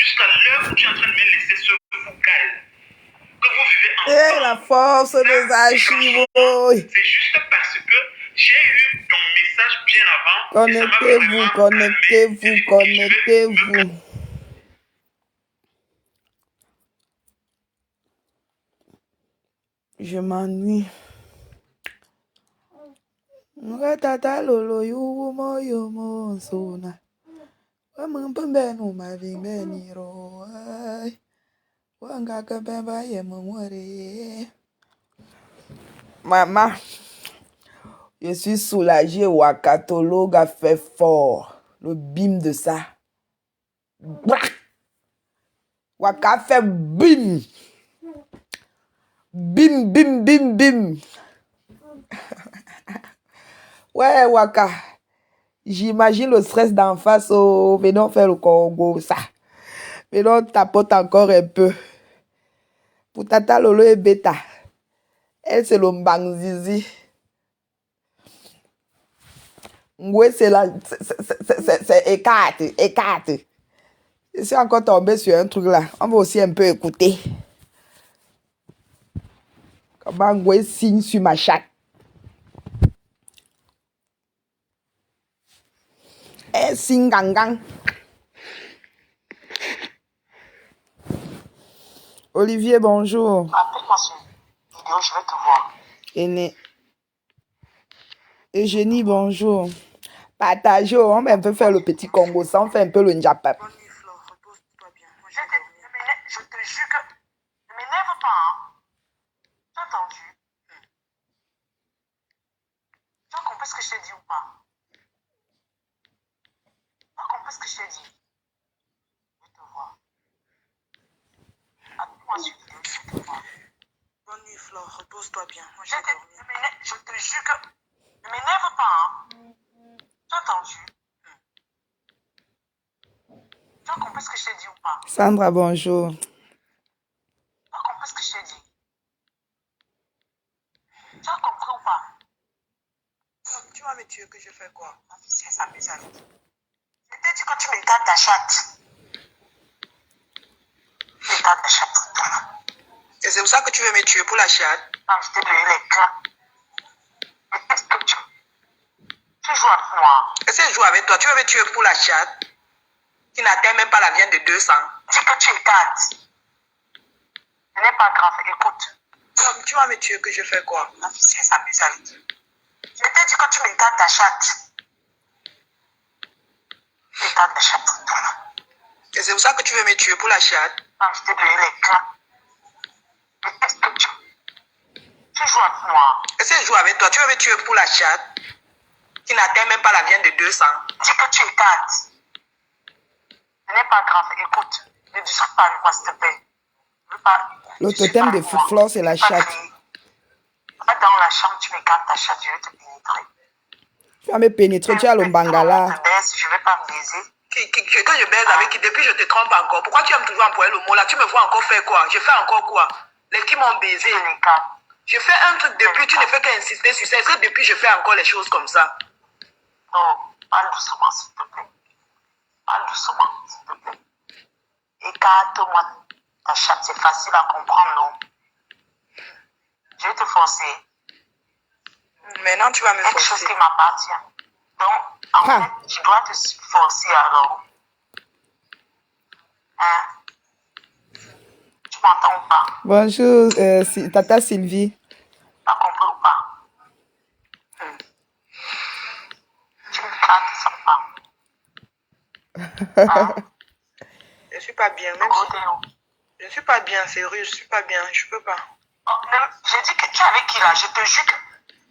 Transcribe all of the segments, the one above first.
jusqu'à l'heure où tu es en train de me laisser ce vocal que vous vivez ensemble. Et la force des archives. C'est juste parce que j'ai eu ton message bien avant. Connectez-vous, connectez-vous, connectez-vous. Je m'ennuie. Tata lolo yumo yumo sona. Wammpembe no mavimbe niro. Wangaka bemba yemwore. Maman, je suis soulagée. Wakatologue a fait fort. Le bim de ça. Waka fait bim. Bim, bim, bim, bim. Ouais, Waka. J'imagine le stress d'en face. Oh, venons faire le Congo, ça. Venons tapote encore un peu. Pour Tata Lolo et Beta. Elle, c'est le Mbangzizi. Ngwe, c'est la... C'est écarte, écarte. Je suis encore tombé sur un truc là. On va aussi un peu écouter. Comment Ngwe signe sur ma chatte. Elle signe gangang. Olivier, bonjour. Appelle-moi sur vidéo, je vais te voir. Aîné. Eugénie, bonjour. Partagez, on va un peu faire le petit Congo, ça on fait un peu le Njapap. Bonne nuit, Flo, repose-toi bien. Moi, je te jure que ne m'énerve pas, hein. Tu as entendu? Tu as compris ce que je t'ai dit ou pas? Tu as compris ce que je t'ai dit? Je vais te voir. Appelle-moi sur vidéo, je vais te voir. Bonne nuit, Flo, repose-toi bien. Moi, je te jure que ne m'énerve pas, hein. Tu as entendu? Tu as compris ce que je t'ai dit ou pas? Sandra, bonjour. Tu as compris ce que je t'ai dit? Tu as compris ou pas? Tu vas me tuer que je fais quoi? C'est ça, mes amis. Je t'ai dit que tu m'écartes ta chatte. Tu m'écartes ta chatte. Et c'est pour ça que tu veux me tuer pour la chatte? Non, je t'ai donné les claques. Mais qu'est-ce que tu joues avec moi? Est-ce que je joue avec toi? Tu veux me tuer pour la chatte? Qui n'atteint même pas la viande de 200. Dis que tu écartes. Ce n'est pas grave, écoute. Tu vas me tuer que je fais quoi? C'est ça, mes amis. Je t'ai dit que tu m'écartes ta chatte. Tu écartes ta chatte. Et c'est pour ça que tu veux me tuer pour la chatte? Non, je t'ai donné les claques. Mais qu'est-ce que tu joues avec moi? Est-ce que je joue avec toi? Tu veux me tuer pour la chatte? Qui n'atteint même pas la viande de 200. Dis que tu écartes. Ce n'est pas grave, écoute. Ne discute pas avec moi, s'il te plaît. Le totem de Flore, c'est la chatte. Va dans la chambre, tu m'écartes ta chatte, je vais te pénétrer. Tu vas me pénétrer, tu as le Bangala. Je vais pas me baiser. Quand je baise avec qui, depuis je te trompe encore. Pourquoi tu aimes toujours employer le mot là? Tu me vois encore faire quoi? Je fais encore quoi? Les qui m'ont baisé. Je fais un truc depuis, tu ne fais qu'insister sur ça. Est-ce que depuis je fais encore les choses comme ça? Non, parle doucement, s'il te plaît. Parle doucement, s'il te plaît. Écarte-moi ta chatte, c'est facile à comprendre, non? Je vais te forcer. Maintenant, tu vas me forcer. Quelque chose qui m'appartient. Donc, en fait, je dois te forcer alors. Hein? Tu m'entends ou pas? Bonjour, Tata Sylvie. Tu as compris ou pas? Tu me craques sans pas. Hein? Je suis pas bien, même si... Je suis pas bien, sérieux, je suis pas bien, je peux pas. Oh, j'ai dit que tu es avec qui là? Je te jure que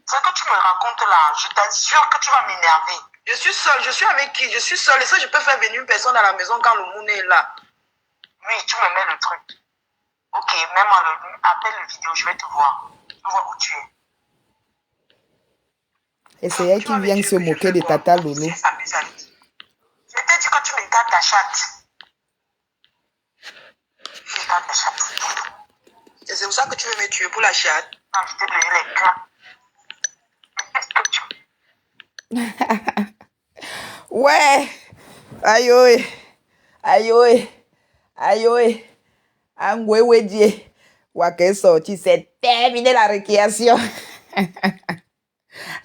ce que tu me racontes là, je t'assure que tu vas m'énerver. Je suis seule, je suis avec qui? Je suis seule. Est-ce que je peux faire venir une personne à la maison quand le monde est là? Oui, tu me mets le truc. Ok, mets-moi appelle le vidéo, je vais te voir. Je vois où tu es. Et c'est elle qui vient se moquer de Tata Lolo. C'est ça, mes amis. Je t'ai dit que tu m'écartes ta chatte. Tu m'écartes ta chatte. Et c'est pour ça que tu veux me tuer pour la chatte? Non, je t'ai donné les claques. Ouais. Aïe, aïe, aïe, Aïe, ouais. Angoué, ouais, dié. Waka est sorti, c'est terminé la récréation.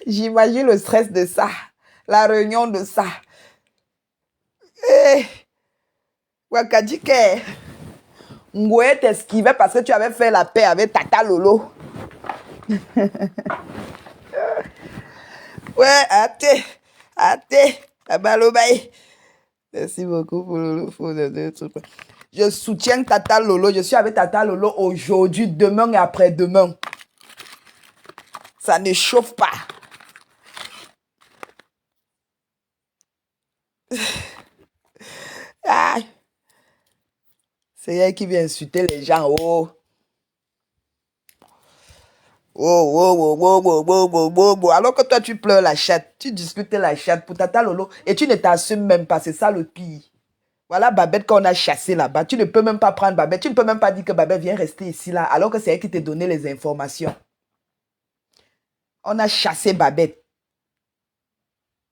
J'imagine le stress de ça. La réunion de ça. Eh, Waka dit que Ngoué t'esquivait parce que tu avais fait la paix avec Tata Lolo. Ouais, athée, Abalobaye. Merci beaucoup pour le faux de truc. Je soutiens Tata Lolo. Je suis avec Tata Lolo aujourd'hui, demain et après-demain. Ça ne chauffe pas. Ah. C'est elle qui vient insulter les gens. Oh. Oh. Alors que toi, tu pleures la chatte. Tu discutes la chatte pour Tata Lolo. Et tu ne t'assumes même pas. C'est ça le pire. Voilà Babette qu'on a chassé là-bas. Tu ne peux même pas prendre Babette. Tu ne peux même pas dire que Babette vient rester ici là. Alors que c'est elle qui t'a donné les informations. On a chassé Babette.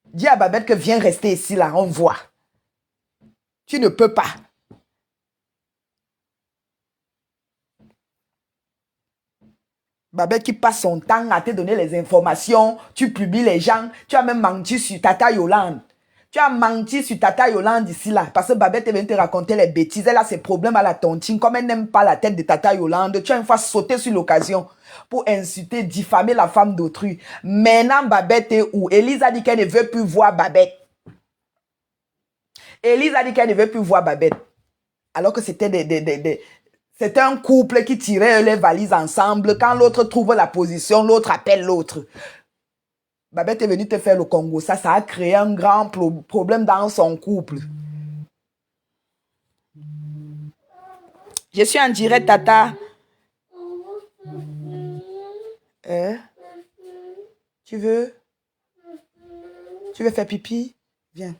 Dis à Babette que viens rester ici là. On voit. Tu ne peux pas. Babette qui passe son temps à te donner les informations. Tu publies les gens. Tu as même menti sur Tata Yolande. Tu as menti sur Tata Yolande ici là. Parce que Babette vient te raconter les bêtises. Elle a ses problèmes à la tontine. Comme elle n'aime pas la tête de Tata Yolande. Tu as une fois sauté sur l'occasion pour insulter, diffamer la femme d'autrui. Maintenant Babette est où? Élise a dit qu'elle ne veut plus voir Babette. Élise a dit qu'elle ne veut plus voir Babette. Alors que c'était c'était un couple qui tirait les valises ensemble. Quand l'autre trouve la position, l'autre appelle l'autre. Babette est venue te faire le Congo. Ça a créé un grand problème dans son couple. Je suis en direct, Tata. Tu veux faire pipi? Viens.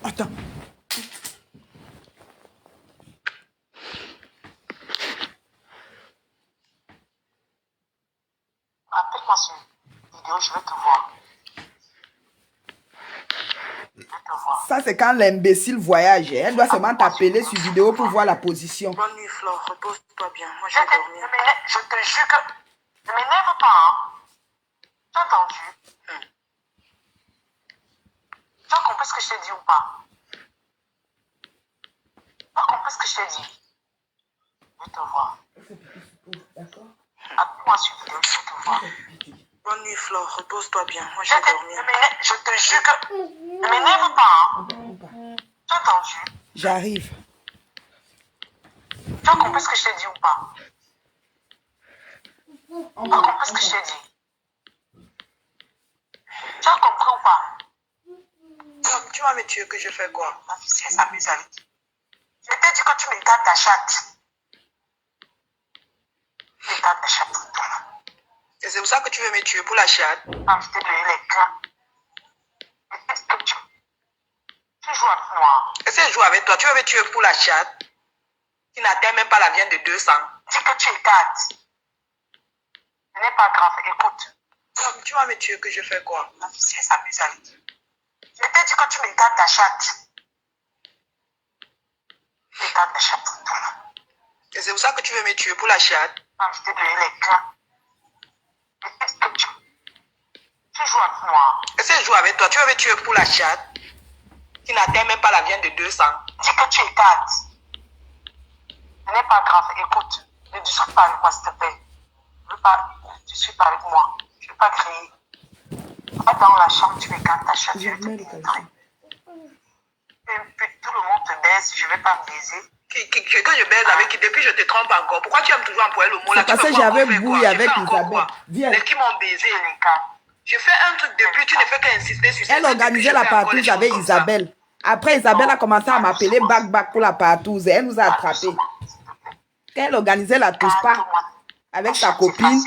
Attends. Appelle-moi sur vidéo, je vais te voir. Ça, c'est quand l'imbécile voyage. Elle doit seulement t'appeler sur vidéo pour voir la position. Bonne nuit, Flore. Repose-toi bien. Moi, je vais dormir. Je te jure que... Ne m'énerve pas, hein. Tu as entendu? Tu as compris ce que je t'ai dit ou pas? Tu as compris ce que je t'ai dit? Je vais te voir. D'accord. Appelle-moi sur vidéo, je vais te voir. Bonne nuit, Flore. Repose-toi bien. Moi, je vais dormir. Je te jure que... Ne m'énerve pas, hein. Tu as entendu? J'arrive. Tu as compris ce que je t'ai dit ou pas? Tu as compris ce que je t'ai dit? Tu as compris ou pas? Tu vas me tuer que je fais quoi? Ma fille, elle s'amuse avec. Je t'ai dit que tu me gardes ta chatte. Tu me gardes ta chatte. Et c'est pour ça que tu veux me tuer pour la chatte? Ah, je t'ai donné les clans. Tu joues avec moi. Est-ce que je joue avec toi? Tu veux me tuer pour la chatte? Qui n'atteint même pas la viande de 200. Dis que tu écartes. Ce n'est pas grave, écoute. Tu vas me tuer que je fais quoi? Ma fille, elle s'amuse avec. Je t'ai dit que tu me gardes ta chatte. Tu me gardes ta chatte. Et c'est pour ça que tu veux me tuer pour la chatte? Ah, je t'ai donné les clans. Tu joues avec moi. Est-ce que je joue avec toi? Tu veux me tuer pour la chatte? Qui n'atteint même pas la viande de 200. Dis que tu écartes. Ce n'est pas grave, écoute. Ne discute pas avec moi, s'il te plaît. Je veux pas discute pas avec moi. Je ne veux pas crier. Va dans la chambre, tu écartes ta chatte. Je vais te pénétrer. Tout le monde te baise, je ne vais pas me baiser. Que je baise avec qui? Depuis je te trompe encore. Pourquoi tu aimes toujours employer le mot là? Parce que j'avais bouilli avec Isabelle. Viens. Les qui m'ont baisé. Je fais un truc depuis, tu ne fais qu'insister sur ça. Elle organisait la partouze avec Isabelle. Après, Isabelle a commencé à m'appeler back pour la partouze. Elle nous a attrapés. Quand elle organisait la touche pas avec sa copine,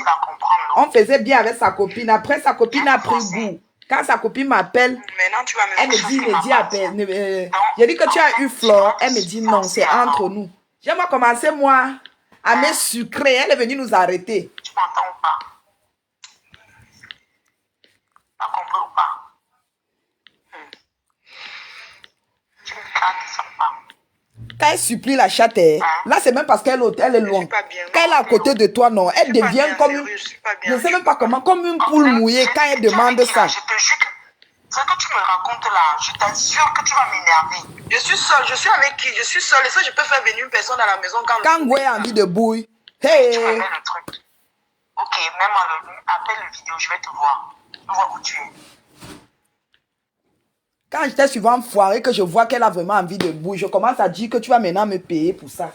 on faisait bien avec sa copine. Après, sa copine a pris goût. Quand sa copine m'appelle, elle me dit à peine. J'ai dit que tu as eu Flore. Elle me dit non, c'est entre nous. J'ai commencé, moi, à me sucrer. Elle est venue nous arrêter. Tu m'entends ou pas? Tu as compris ou pas? Quand elle supplie la chatte, là, c'est même parce qu'elle est loin. Quand elle est à côté de toi, non, elle devient comme une... Je ne sais même pas comment, comme une poule mouillée quand elle demande ça. Je te jure que ce que tu me racontes là, je t'assure que tu vas m'énerver. Je suis seule, je suis avec qui? Je suis seule. Et ça, je peux faire venir une personne à la maison quand Ngwe a envie de bouille. Hey! Tu vas mettre le truc. Ok, même appelle le vidéo, je vais te voir. Je vois où tu es. Quand j'étais souvent foirée, que je vois qu'elle a vraiment envie de bouger, je commence à dire que tu vas maintenant me payer pour ça.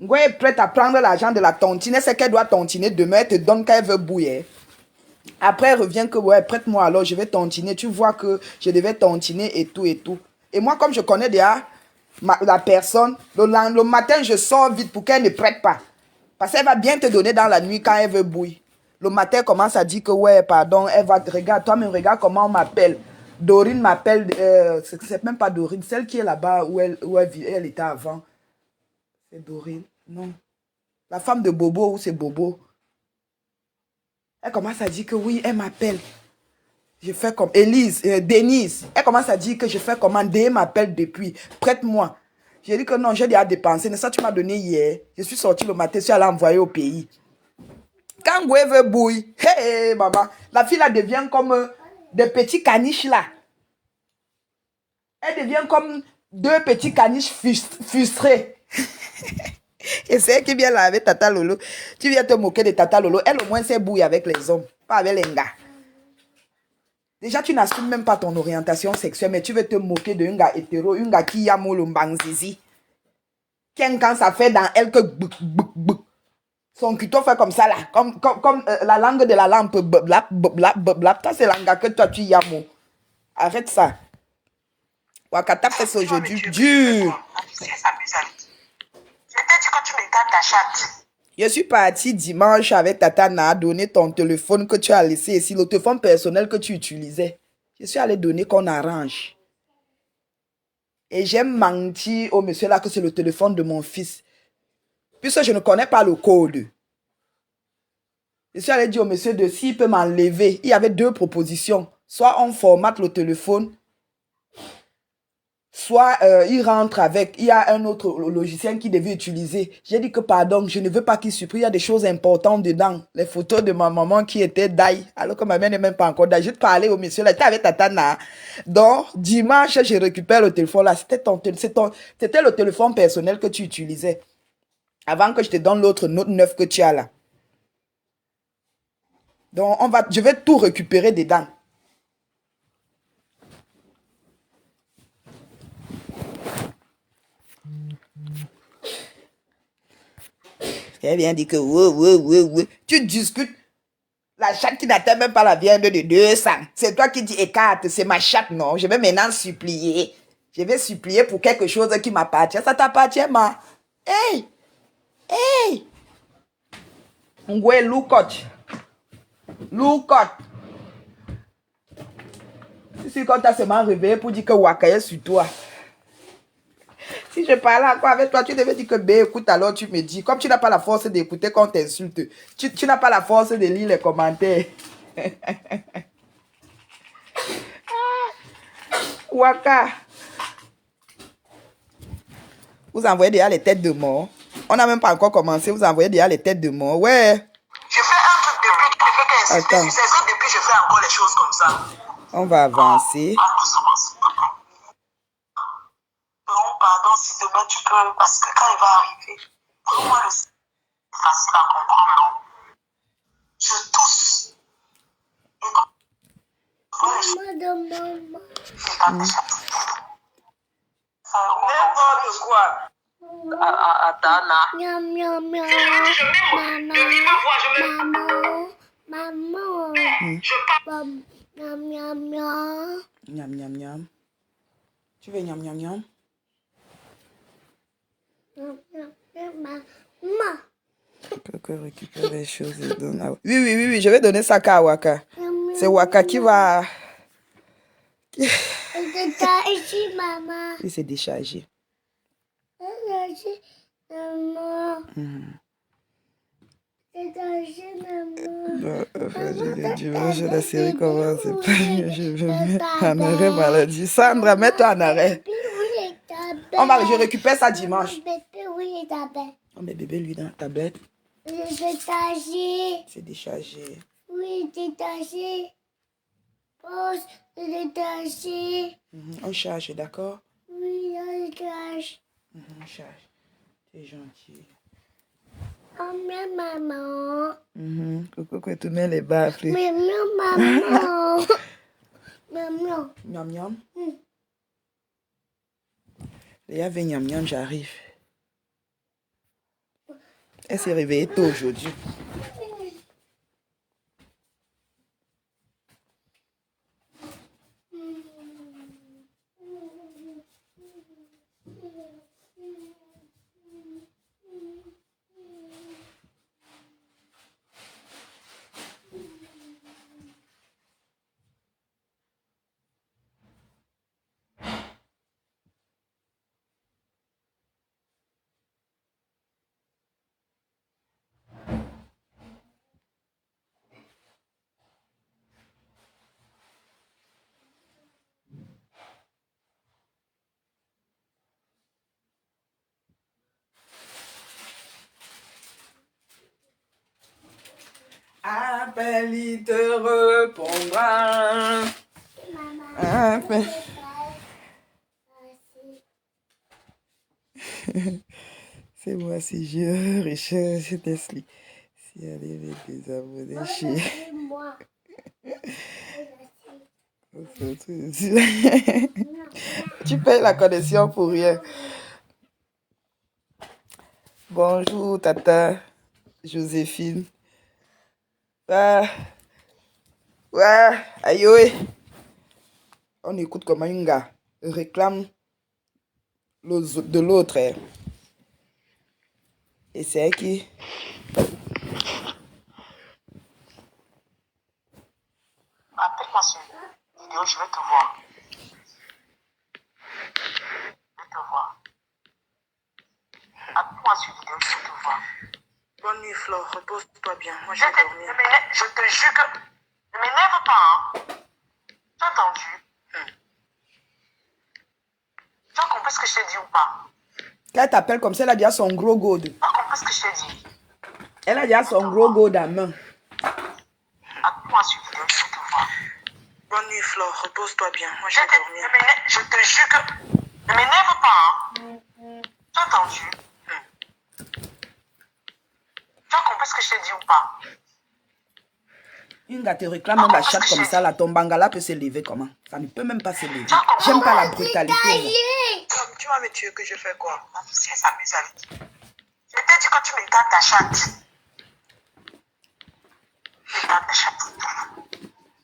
Ngwe est prête à prendre l'argent de la tontine. Elle sait qu'elle doit tontiner demain, elle te donne quand elle veut bouiller. Après, elle revient que, ouais, prête-moi alors, je vais tontiner. Tu vois que je devais tontiner et tout et tout. Et moi, comme je connais déjà la personne, le matin, je sors vite pour qu'elle ne prête pas. Parce qu'elle va bien te donner dans la nuit quand elle veut bouillir. Le matin, elle commence à dire que, ouais, pardon, elle va, regarde, toi-même, regarde comment on m'appelle. Dorine m'appelle, c'est même pas Dorine, celle qui est là-bas où elle était avant. C'est Dorine, non. La femme de Bobo, où c'est Bobo. Elle commence à dire que oui, elle m'appelle. Je fais comme Élise, Denise. Elle commence à dire que je fais comment. Dé m'appelle depuis. Prête-moi. J'ai dit que non, j'ai déjà dépensé. Mais ça, tu m'as donné hier. Je suis sortie le matin, je suis allée envoyer au pays. Quand Ngwe veut bouillir, hey, maman, la fille là devient comme des petits caniches là. Elle devient comme deux petits caniches frustrés. Et c'est elle qui vient là avec Tata Lolo. Tu viens te moquer de Tata Lolo. Elle au moins sait bouillir avec les hommes, pas avec les gars. Déjà, tu n'assumes même pas ton orientation sexuelle, mais tu veux te moquer d'un gars hétéro, un gars qui a moulé mbangzizi. Quand ça fait dans elle que son cuto fait comme ça là, comme la langue de la lampe, blap, blap, blap. Ça, c'est la langue que toi tu y as mot. Arrête ça. Wakata fait ça aujourd'hui dur. Je t'ai dit que tu m'écartes ta chatte. Je suis partie dimanche avec Tata Na donner ton téléphone que tu as laissé ici, le téléphone personnel que tu utilisais. Je suis allée donner qu'on arrange. Et j'ai menti au monsieur là que c'est le téléphone de mon fils. Puisque je ne connais pas le code. Je suis allée dire au monsieur de s'il peut m'enlever. Il y avait deux propositions. Soit on formate le téléphone, soit il rentre avec. Il y a un autre logiciel qu'il devait utiliser. J'ai dit que pardon, je ne veux pas qu'il supprime. Il y a des choses importantes dedans. Les photos de ma maman qui était d'ail. Alors que ma mère n'est même pas encore d'ail. Je te parlais au monsieur là. Tu avec Tata Na. Donc, dimanche, je récupère le téléphone là. C'était le téléphone personnel que tu utilisais. Avant que je te donne l'autre note 9 que tu as là. Donc, je vais tout récupérer dedans. Elle vient dire que tu discutes. La chatte qui n'atteint même pas la viande de 200. C'est toi qui dis écarte, c'est ma chatte, non. Je vais maintenant supplier. Je vais supplier pour quelque chose qui m'appartient. Ça t'appartient, ma. Hey! Hey! Ngwe, loukot. Loukot. Si quand t'as seulement réveillé pour dire que Waka est sur toi. Si je parlais encore avec toi, tu devais dire que B, écoute, alors tu me dis. Comme tu n'as pas la force d'écouter quand on t'insulte, tu n'as pas la force de lire les commentaires. Waka. Vous envoyez déjà les têtes de mort. On n'a même pas encore commencé, vous envoyez déjà les têtes de mort. Ouais. Je fais un truc depuis, tu ne fais qu'insister. Attends. Tu sais que depuis, je fais encore les choses comme ça. On va avancer. Non, pardon, si demain tu peux, parce que quand il va arriver, pour moi, c'est facile à comprendre. Je tousse. Et comme... N'importe quoi. Atana. Miam, miam, miam. Maman. Miam, miam, miam. Miam, miam, miam. Tu veux miam, miam, miam? Maman. Quelqu'un récupère les choses et donne à... Oui, je vais donner ça à Waka. C'est Waka qui va... Ici, maman. Il s'est déchargé. Maman. Dimanche, la série commence. Je vais mettre en arrêt maladie. Sandra, mets-toi en arrêt. Je récupère ça dimanche. Bébé, oui, tablette. Oh, mais bébé, lui, dans la tablette. Détaché. C'est déchargé. Oui, détaché. Pause, détaché. On charge, d'accord? Oui, détaché. On charge. T'es gentil. Oh, maman. Coucou, que tu mets les baffles. Maman. Maman. Miam miam. Léa veut miam miam, j'arrive. Elle s'est réveillée tôt aujourd'hui. Appel, il te répondra. Appel. C'est moi si je recherche Tesli. Si elle est des abonnés chez. Moi. Tu payes la connexion pour rien. Bonjour, Tata Joséphine. Ouais, aïe, on écoute comment un gars réclame de l'autre. Et c'est qui? Appelle-moi sur vidéo, je vais te voir. Je vais te voir. Appelle-moi sur vidéo, je vais te voir. Bonne nuit, Flore. Repose-toi bien. Moi, je vais dormir. Je te jure que... Ne m'énerve pas, hein. Tu as entendu? Tu as compris ce que je t'ai dit ou pas? Quand elle t'appelle comme ça, elle a déjà son gros gold. Tu as compris ce que je t'ai dit? Elle a déjà son gros gold à main. Appelle-moi sur vidéo, je vais te voir. Bonne nuit, Flore. Repose-toi bien. Moi, je vais dormir. Je te jure que... Ne m'énerve pas, hein. Tu as entendu? Tu as compris ce que je t'ai dit ou pas? Une gars te réclame la chatte comme ça, là, ton bangala peut se lever comment? Ça ne peut même pas se lever. J'aime pas la brutalité. Tu vas me tuer que je fais quoi? Si elle s'amuse avec. Je t'ai dit que tu me gardes ta chatte. Tu me gardes ta chatte.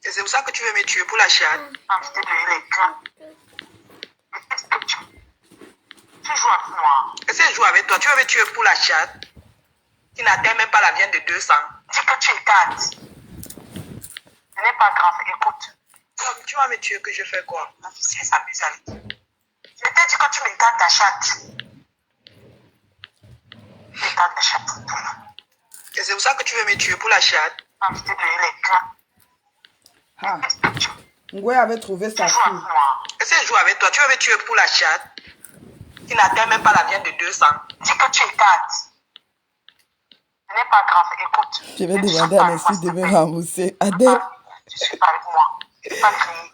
Et c'est pour ça que tu veux me tuer pour la chatte? Ah, je t'ai donné les crans. Tu joues avec moi. Et si je joue avec toi, tu veux me tuer pour la chatte? Qui n'atteint même pas la viande de 200. Dis que tu écartes. Ce n'est pas grave, écoute. Tu vas me tuer que je fais quoi? Si elle s'amuse avec. Je t'ai dit que tu me gardes ta chatte. Tu me gardes ta chatte. Et c'est pour ça que tu veux me tuer pour la chatte? Ah, je t'ai donné les crans. Ah. Ngoué avait trouvé sa fille. Et si je joue avec toi, tu veux me tuer pour la chatte? Qui n'atteint même pas la viande de 200. Dis que tu écartes. Ce n'est pas grave, écoute. Je vais demander à Nessie de me rembourser. Adèle. Tu suis pas avec moi. Tu ne peux pas crier.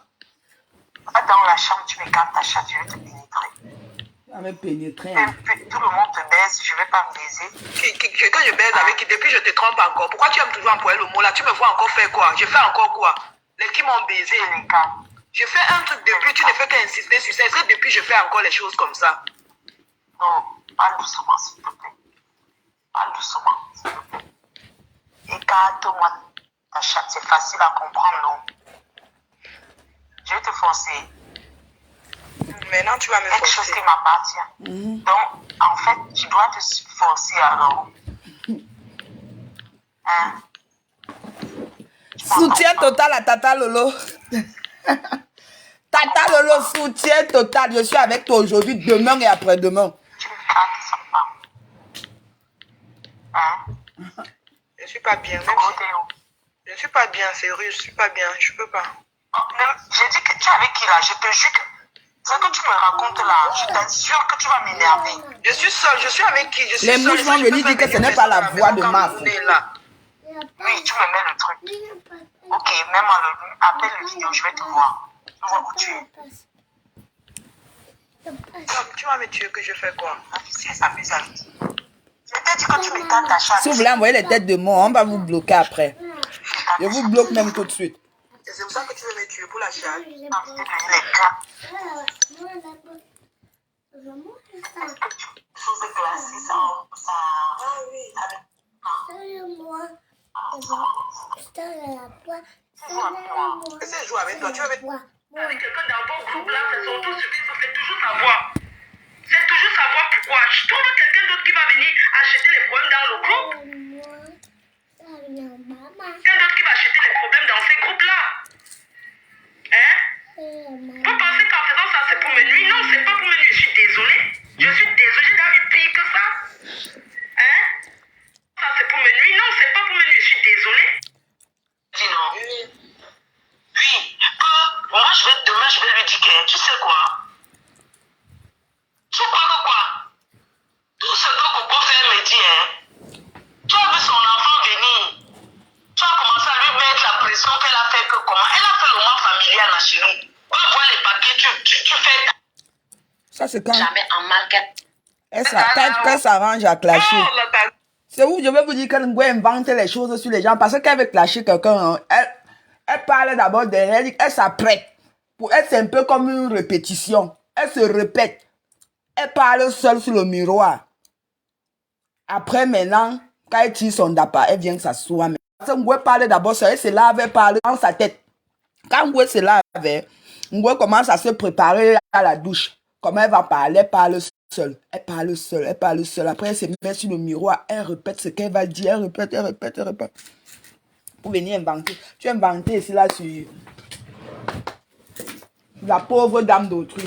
Va dans la chambre, tu me gardes ta chatte, je vais te pénétrer. Tu vas me pénétrer. Tout le monde te baise, je ne vais pas me baiser. Quand je baise avec qui, depuis je te trompe encore. Pourquoi tu aimes toujours employer le mot là? Tu me vois encore faire quoi? Je fais encore quoi? Les qui m'ont baisé, les gars. Je fais un truc depuis, tu ne fais qu'insister sur ça. Est-ce que depuis je fais encore les choses comme ça? Non, parle doucement, s'il te plaît. Parle doucement, s'il te plaît. Écarte-moi ta chatte, c'est facile à comprendre, non? Je vais te forcer. Maintenant, tu vas me forcer. Quelque chose qui m'appartient. Donc, en fait, tu dois te forcer alors. Hein? Soutien total à Tata Lolo. Tata Lolo, soutien total. Je suis avec toi aujourd'hui, demain et après-demain. Tu me gardes sa femme. Hein? Je suis pas bien. Même si... Je suis pas bien, sérieux, je suis pas bien, je peux pas. J'ai dit que tu es avec qui là? Je te jure que Ce que tu me racontes là, je t'assure que tu vas m'énerver. Je suis seule, je suis avec qui? Je suis Les seule. mouches vont venir dire que ce n'est pas la voix de Maf. Oui, tu me mets le truc. Ok, mets-moi le... Appelle le vidéo, je vais te voir. Je vois où tu es. Tu vas me tuer, que je fais quoi? C'est ça, mes amis. Je t'ai dit que tu m'étais attaché. Si vous voulez envoyer les têtes de mort, on va vous bloquer après. Je vous bloque même tout de suite. C'est pour ça que tu veux me tuer pour la charge. Qu'est-ce que je joue avec toi? Tu veux avec quelqu'un dans ton groupe là, c'est son tout suffit, c'est toujours savoir. C'est toujours savoir pourquoi. Je trouve quelqu'un d'autre qui va venir acheter les problèmes dans le groupe. Quelqu'un d'autre qui va acheter les problèmes dans ces groupes-là. Hein? Vous pensez qu'en faisant ça, c'est pour me nuire? Non, c'est pas pour me nuire. Je suis désolée. Je suis désolée d'avoir pire que ça. Hein? Ça, c'est pour me nuire? Non, c'est pas pour me nuire. Je suis désolée. Dis non. Oui. Moi, demain, je vais lui dire que, tu sais quoi? Tu crois que quoi? Tout ce que Coco fait me dit, hein? Tu as vu son enfant venir. Tu as commencé à lui mettre la pression qu'elle a fait que comment? Elle a fait le mois familial, ma chérie. On voit les papiers, tu fais... Ça, c'est quand? Jamais en market. Quand ça s'arrange à clasher. C'est où je vais vous dire qu'elle doit inventer les choses sur les gens. Parce qu'elle veut clasher quelqu'un. Elle parle d'abord derrière, elle s'apprête. Pour elle, c'est un peu comme une répétition. Elle se répète. Elle parle seule sur le miroir. Après, maintenant, quand elle tire son dapa, elle vient s'asseoir. Parce que Ngoué parle d'abord seule. Elle se lave, elle parle dans sa tête. Quand Ngoué se lave, Ngoué commence à se préparer à la douche. Comment elle va parler, elle parle seule. Elle parle seule, elle parle seule. Après, elle se met sur le miroir, elle répète ce qu'elle va dire. Elle répète, elle répète, elle répète. Pour venir inventer. Tu as inventé ici là sur la pauvre dame d'autrui.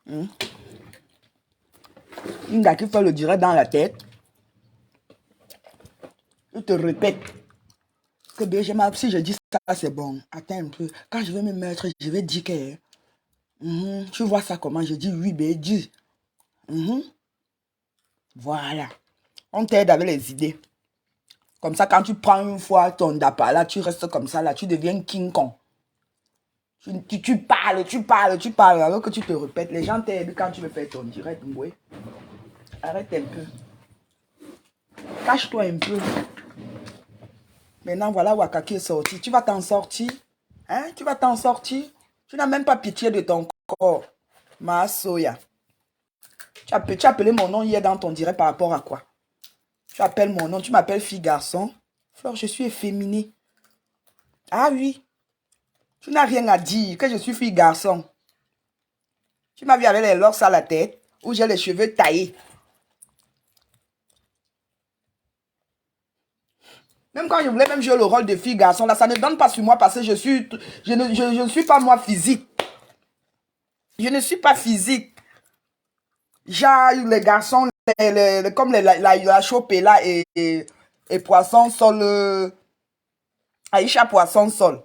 Une gars qui fait le direct dans la tête. Il te répète. Que bien, si je dis ça, c'est bon. Attends un peu. Quand je vais me mettre, je vais dire que... tu vois ça comment? Je dis oui, ben dis. Voilà. On t'aide avec les idées. Comme ça, quand tu prends une fois ton dapa, là, tu restes comme ça, là, tu deviens King Kong. Tu parles, alors que tu te répètes. Les gens t'aident quand tu veux faire ton direct. Oui. Arrête un peu. Cache-toi un peu. Maintenant, voilà Waka qui est sorti. Tu vas t'en sortir. Hein? Tu vas t'en sortir. Tu n'as même pas pitié de ton corps. Ma soya. Tu as appelé mon nom hier dans ton direct par rapport à quoi? Tu appelles mon nom. Tu m'appelles fille garçon. Fleur, je suis efféminée. Ah oui. Tu n'as rien à dire que je suis fille garçon. Tu m'as vu avec les locks à la tête ou j'ai les cheveux taillés. Même quand je voulais même jouer le rôle de fille garçon, là, ça ne donne pas sur moi parce que je ne suis pas moi physique. Je ne suis pas physique. Genre, les garçons, comme la Chopela et Poisson Sol, Aïcha Poisson Sol.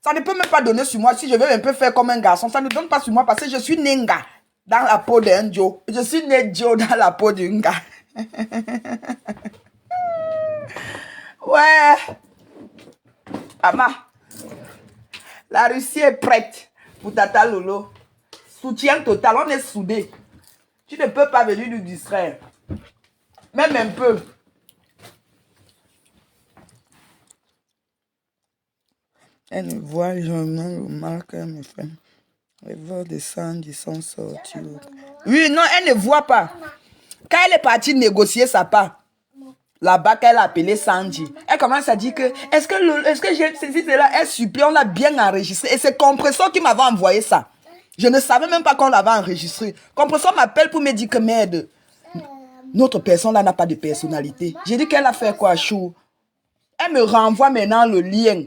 Ça ne peut même pas donner sur moi. Si je veux un peu faire comme un garçon, ça ne donne pas sur moi parce que je suis Nenga dans la peau d'un Joe. Je suis né Joe dans la peau d'un gars. Ouais. Ama, la Russie est prête pour Tata Lolo. Soutien total, on est soudés. Tu ne peux pas venir nous distraire. Même un peu. Elle ne voit jamais le mal qu'elle me fait. Les voix de Sandy sont sortis. Oui, non, elle ne voit pas. Quand elle est partie négocier sa part, là-bas qu'elle a appelé Sandy, elle commence à dire que est-ce que j'ai saisi cela? Elle supplie, on l'a bien enregistré. Et c'est Compresseur qui m'avait envoyé ça. Je ne savais même pas qu'on l'avait enregistré. Compresseur m'appelle pour me dire que merde, notre personne là n'a pas de personnalité. J'ai dit qu'elle a fait quoi, chou? Elle me renvoie maintenant le lien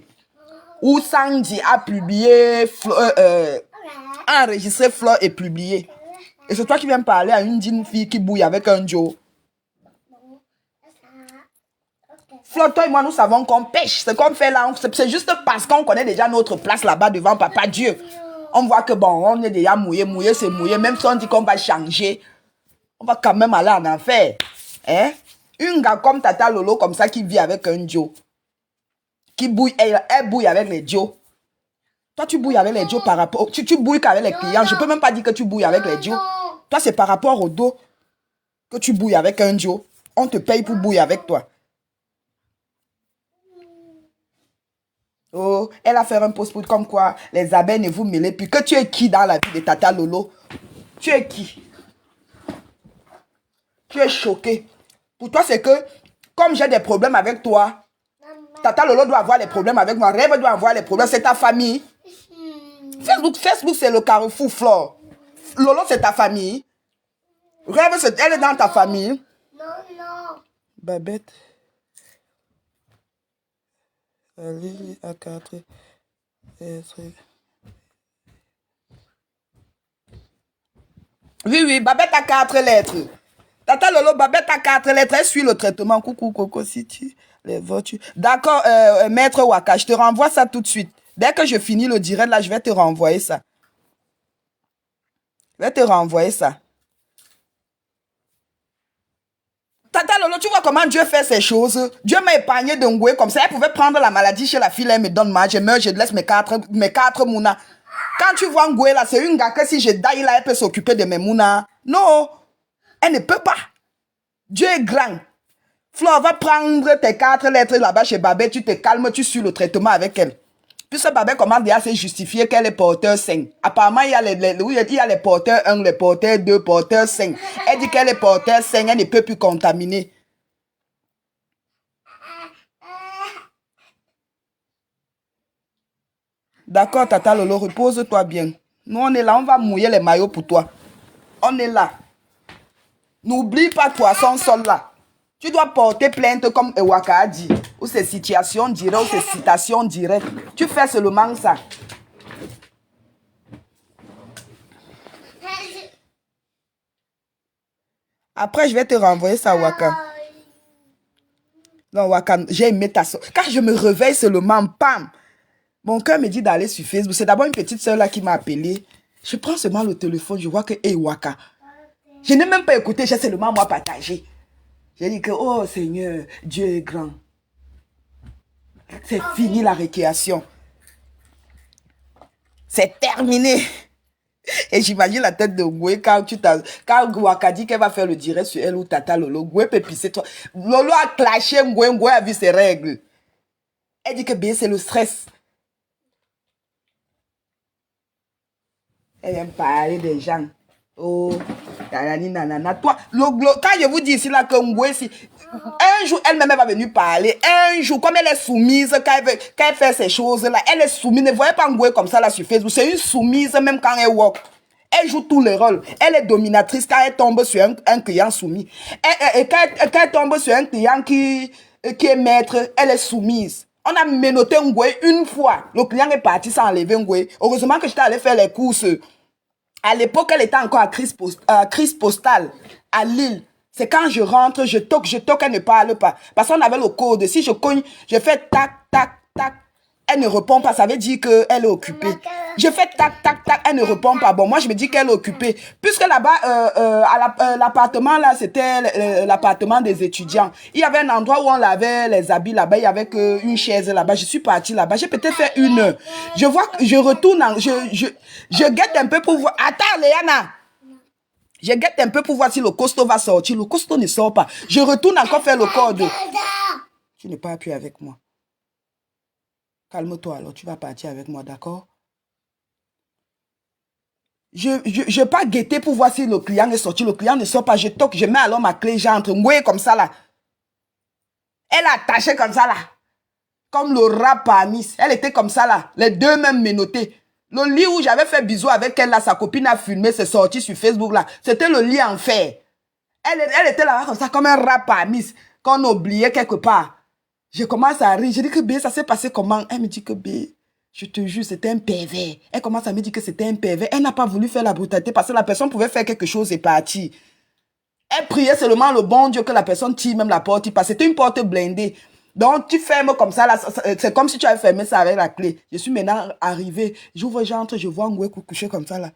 où Sandy a publié, a enregistré Fleur et publié. Et c'est toi qui viens me parler à une fille qui bouille avec un Joe. Flo, toi et moi, nous savons qu'on pêche. Ce qu'on fait là, c'est juste parce qu'on connaît déjà notre place là-bas devant Papa Dieu. On voit que bon, on est déjà mouillé. Mouillé, c'est mouillé. Même si on dit qu'on va changer, on va quand même aller en enfer. Hein? Une gars comme Tata Lolo, comme ça, qui vit avec un Dio. Qui bouille, elle bouille avec les Dio. Toi, tu bouilles avec les Dio par rapport... Tu bouilles qu'avec les clients. Je peux même pas dire que tu bouilles avec les Dio. Toi, c'est par rapport au dos que tu bouilles avec un Dio. On te paye pour bouiller avec toi. Oh, elle a fait un post pour comme quoi les abeilles ne vous mêlez plus. Que tu es qui dans la vie de Tata Lolo? Tu es qui? Tu es choqué. Pour toi, c'est que comme j'ai des problèmes avec toi, Tata Lolo doit avoir les problèmes avec moi. Rêve doit avoir les problèmes. C'est ta famille. Facebook c'est le carrefour, Flore. Lolo, c'est ta famille. Rêve, elle est dans ta famille. Non. Babette. Allez, à 4. Oui, Babette a 4 lettres. Tata Lolo, Babette a 4 lettres. Elle suit le traitement. Coucou, Coco, si tu les voitures. D'accord, maître Waka, je te renvoie ça tout de suite. Dès que je finis le direct, là, je vais te renvoyer ça. Tata Lolo, tu vois comment Dieu fait ces choses? Dieu m'a épargné de Ngoué comme ça. Elle pouvait prendre la maladie chez la fille, elle me donne mal. Je meurs, je laisse mes quatre mounas. Quand tu vois Ngoué là, c'est une gars que si je daille là, elle peut s'occuper de mes mounas. Non, elle ne peut pas. Dieu est grand. Flo, va prendre tes 4 lettres là-bas chez Babette, tu te calmes, tu suis le traitement avec elle. Puisque Babette commence déjà à se justifier qu'elle est porteur 5. Apparemment, il y a les porteurs 1, les porteurs 2, porteurs 5. Elle dit qu'elle est porteur 5, elle ne peut plus contaminer. D'accord, Tata Lolo, repose-toi bien. Nous, on est là, on va mouiller les maillots pour toi. On est là. N'oublie pas poisson sol là. Tu dois porter plainte comme Ewaka a dit. Ou c'est situation directe, ou c'est citation directe. Tu fais seulement ça. Après, je vais te renvoyer ça, Waka. Non, Waka, j'ai aimé ta soeur. Quand je me réveille seulement, pam. Mon cœur me dit d'aller sur Facebook. C'est d'abord une petite soeur là qui m'a appelé. Je prends seulement le téléphone, je vois que, hey, Waka. Je n'ai même pas écouté, j'ai seulement moi partagé. J'ai dit que, oh Seigneur, Dieu est grand. C'est fini la récréation. C'est terminé. Et j'imagine la tête de Ngoué quand Waka dit qu'elle va faire le direct sur elle ou Tata Lolo. Ngoué peut pisser toi. Lolo a clashé Ngoué, Ngoué a vu ses règles. Elle dit que bien c'est le stress. Elle aime parler des gens. Oh, nanana. Toi, quand je vous dis ici là que Ngoué, si, un jour, elle-même va venir parler. Un jour, comme elle est soumise, quand elle fait ces choses-là, elle est soumise. Ne voyez pas Ngoué comme ça là sur Facebook. C'est une soumise même quand elle walk. Elle joue tous les rôles. Elle est dominatrice quand elle tombe sur un client soumis. Et quand elle tombe sur un client qui est maître, elle est soumise. On a menotté Ngoué une fois. Le client est parti sans enlever Ngoué. Heureusement que j'étais allé faire les courses. À l'époque, elle était encore à crise postale, à Lille. C'est quand je rentre, je toque, elle ne parle pas. Parce qu'on avait le code. Si je cogne, je fais tac, tac, tac. Elle ne répond pas, ça veut dire qu'elle est occupée. Je fais tac, tac, tac, elle ne répond pas. Bon, moi, je me dis qu'elle est occupée. Puisque là-bas, l'appartement, là, c'était l'appartement des étudiants. Il y avait un endroit où on lavait les habits là-bas. Il y avait une chaise là-bas. Je suis partie là-bas. J'ai peut-être fait 1 heure. Je vois, je retourne, je guette un peu pour voir. Attends, Léana. Je guette un peu pour voir si le costaud va sortir. Le costaud ne sort pas. Je retourne encore faire le code. Tu n'es pas appuyé avec moi. Calme-toi alors, tu vas partir avec moi, d'accord? Je vais pas guetter pour voir si le client est sorti. Le client ne sort pas, je toque, je mets alors ma clé, j'entre. Ngoué comme ça là. Elle a attaché comme ça là. Comme le rat parmi. Elle était comme ça là. Les deux même menottés. Le lit où j'avais fait bisous avec elle là, sa copine a filmé, c'est sorti sur Facebook là. C'était le lit en fer. Elle était là comme ça, comme un rat parmi. Qu'on oubliait quelque part. Je commence à rire. Je dis que B, ça s'est passé comment? Elle me dit que B, je te jure, c'était un pervers. Elle commence à me dire que c'était un pervers. Elle n'a pas voulu faire la brutalité parce que la personne pouvait faire quelque chose et partir. Elle priait seulement le bon Dieu que la personne tire même la porte. Parce que c'était une porte blindée. Donc, tu fermes comme ça, là, c'est comme si tu avais fermé ça avec la clé. Je suis maintenant arrivée, j'ouvre, j'entre, je vois Ngouekou couché comme ça, là.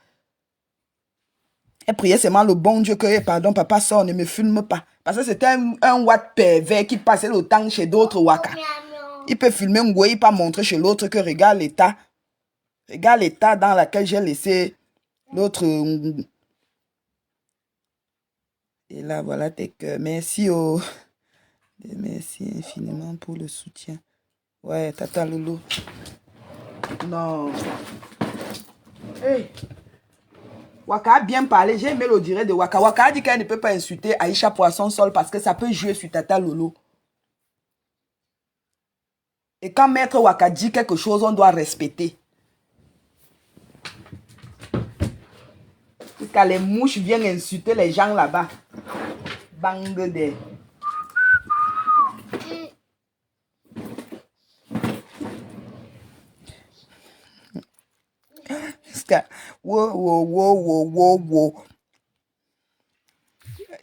Elle priait seulement le bon Dieu que, pardon, papa, sort, ne me filme pas. Parce que c'était un Watt pervers qui passait le temps chez d'autres Waka. Il peut filmer Ngoué, il peut montrer chez l'autre que regarde l'état. Regarde l'état dans lequel j'ai laissé l'autre. Et là, voilà tes cœurs. Merci, oh. Merci infiniment pour le soutien. Ouais, Tata Lolo. Non. Hey. Waka a bien parlé. J'ai aimé le direct de Waka. Waka a dit qu'elle ne peut pas insulter Aïcha Poisson Sol parce que ça peut jouer sur Tata Lolo. Et quand Maître Waka dit quelque chose, on doit respecter. Quand les mouches viennent insulter les gens là-bas. Bang de. Wow.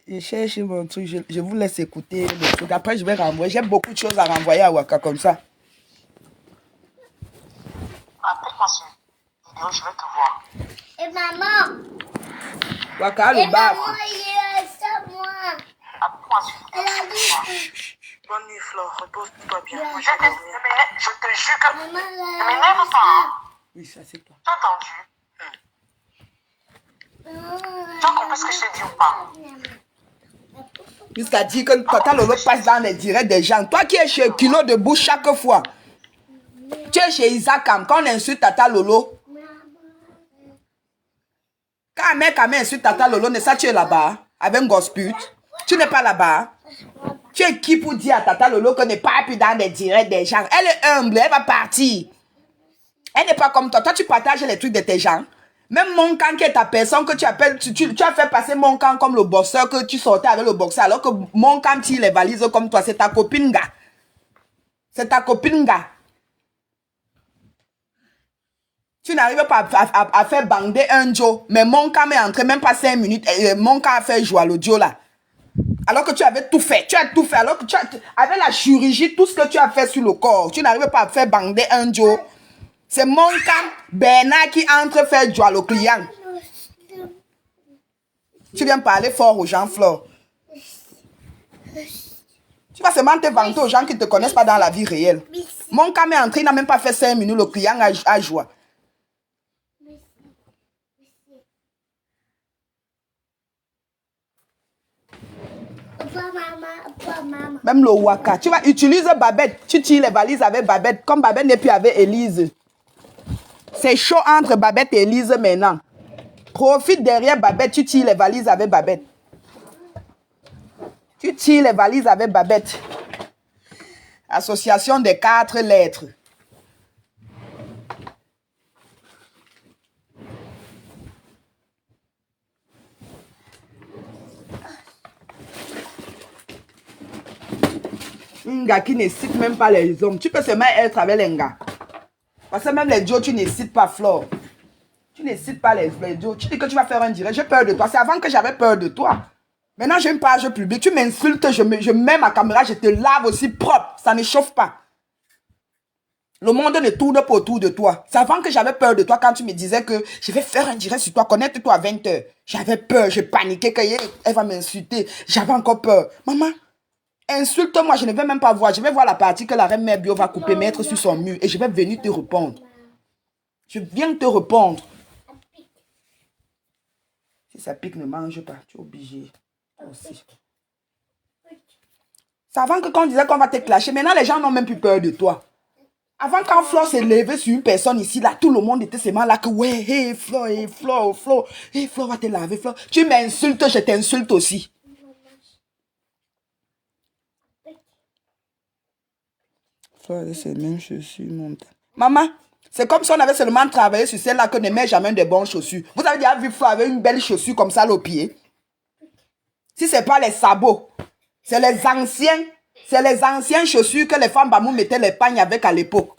Je cherche mon truc, je vous laisse écouter le truc. Après, je vais renvoyer. J'ai beaucoup de choses à renvoyer à Waka comme ça. Appelle-moi sur vidéo, je vais te voir. Et maman. Waka, Et le bas. maman, il est ça, moi. Appelle-moi sur vidéo, Elle je a vais te dit voir. que... Bonne nuit, Flore. Repose-toi bien. Maman, Je te jure que... Maman, Ne m'énerve pas, hein. Oui, ça c'est toi. Tu as entendu? Tu as compris ce que je t'ai dit ou pas? Jusqu'à dire que Tata Lolo passe dans les directs des gens. Toi qui es chez Kilo debout chaque fois. Tu es chez Isakam. Quand on insulte Tata Lolo. Quand un mec insulte Tata Lolo, ne ça tu es là-bas. Avec un gosse pute. Tu n'es pas là-bas. Tu es qui pour dire à Tata Lolo qu'on n'est pas plus dans les directs des gens? Elle est humble, elle va partir. Elle n'est pas comme toi. Toi, tu partages les trucs de tes gens. Même mon camp qui est ta personne que tu appelles, tu as fait passer mon camp comme le boxeur que tu sortais avec le boxeur. Alors que mon camp tire les valises comme toi. C'est ta copine, gars. C'est ta copine, gars. Tu n'arrives pas à faire bander un Joe. Mais mon camp est entré même pas 5 minutes. Mon camp a fait jouer le Joe là. Alors que tu avais tout fait. Tu as tout fait. Alors que tu as, avec la chirurgie, tout ce que tu as fait sur le corps, tu n'arrives pas à faire bander un Joe. C'est mon camp, Bernard, qui entre faire jouer le client. Tu viens parler fort aux gens, Flore. Tu vas seulement te vanter aux gens qui ne te connaissent pas dans la vie réelle. Mon camp est entré, il n'a même pas fait 5 minutes, le client a joué. Maman. Même le Waka. Tu vas utiliser Babette. Tu tires les valises avec Babette. Comme Babette n'est plus avec Élise. C'est chaud entre Babette et Élise maintenant. Profite derrière Babette. Tu tires les valises avec Babette. Tu tires les valises avec Babette. Association des 4 lettres. Un gars qui ne cite même pas les hommes. Tu peux seulement être avec les gars. Parce que même les Joe, tu ne cites pas Flore. Tu ne cites pas les Joe. Tu dis que tu vas faire un direct. J'ai peur de toi. C'est avant que j'avais peur de toi. Maintenant, j'ai une page publique. Tu m'insultes, je mets ma caméra, je te lave aussi propre. Ça ne chauffe pas. Le monde ne tourne pas autour de toi. C'est avant que j'avais peur de toi quand tu me disais que je vais faire un direct sur toi. Connecte-toi à 20h. J'avais peur, je paniquais qu'elle va m'insulter. J'avais encore peur. Maman, insulte-moi, je ne vais même pas voir. Je vais voir la partie que la reine mère bio va couper, mettre sur son mur. Et je vais venir te répondre. Je viens te répondre. Si ça pique, ne mange pas. Tu es obligé. Aussi. C'est avant que quand on disait qu'on va te clasher. Maintenant, les gens n'ont même plus peur de toi. Avant, quand Flore s'est levé sur une personne ici, là, tout le monde était seulement là que, ouais, hey, Flore, hey, Flore, Flore. Hey, Flore va te laver, Flore. Tu m'insultes, je t'insulte aussi. Flore, c'est même chaussures, mon temps. Maman, c'est comme si on avait seulement travaillé sur celle-là que ne met jamais de bonnes chaussures. Vous avez déjà vu Flore avec une belle chaussure comme ça, au pied? Si ce n'est pas les sabots, c'est les anciens. C'est les anciennes chaussures que les femmes Bamou mettaient les pagnes avec à l'époque.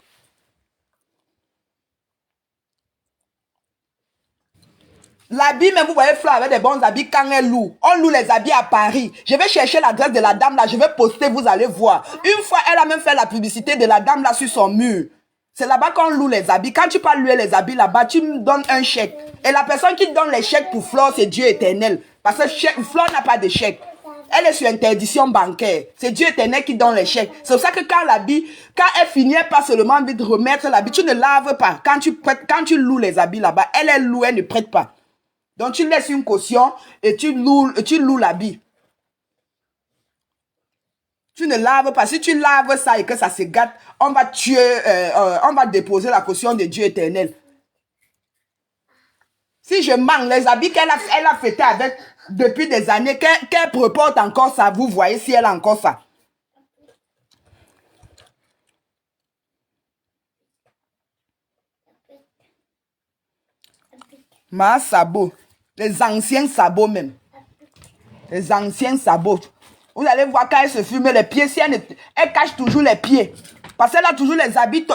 L'habit, même vous voyez Fleur avec des bons habits quand elle loue. On loue les habits à Paris. Je vais chercher l'adresse de la dame là, je vais poster, vous allez voir. Une fois, elle a même fait la publicité de la dame là sur son mur. C'est là-bas qu'on loue les habits. Quand tu peux louer les habits là-bas, tu me donnes un chèque. Et la personne qui donne les chèques pour Fleur, c'est Dieu éternel. Parce que Fleur n'a pas de chèque. Elle est sur interdiction bancaire. C'est Dieu éternel qui donne les chèques. C'est pour ça que quand l'habit, quand elle finit, elle pas seulement envie de remettre l'habit, tu ne laves pas. Quand tu loues les habits là-bas, elle loue, elle ne prête pas. Donc tu laisses une caution et tu loues l'habit. Tu ne laves pas. Si tu laves ça et que ça se gâte, on va on va déposer la caution de Dieu éternel. Si je manque les habits qu'elle a fêté avec depuis des années, qu'elle reporte encore ça, vous voyez si elle a encore ça. Ma sabot, les anciens sabots même. Les anciens sabots. Vous allez voir quand elle se fume les pieds, si elle cache toujours les pieds. Parce qu'elle a toujours les habits,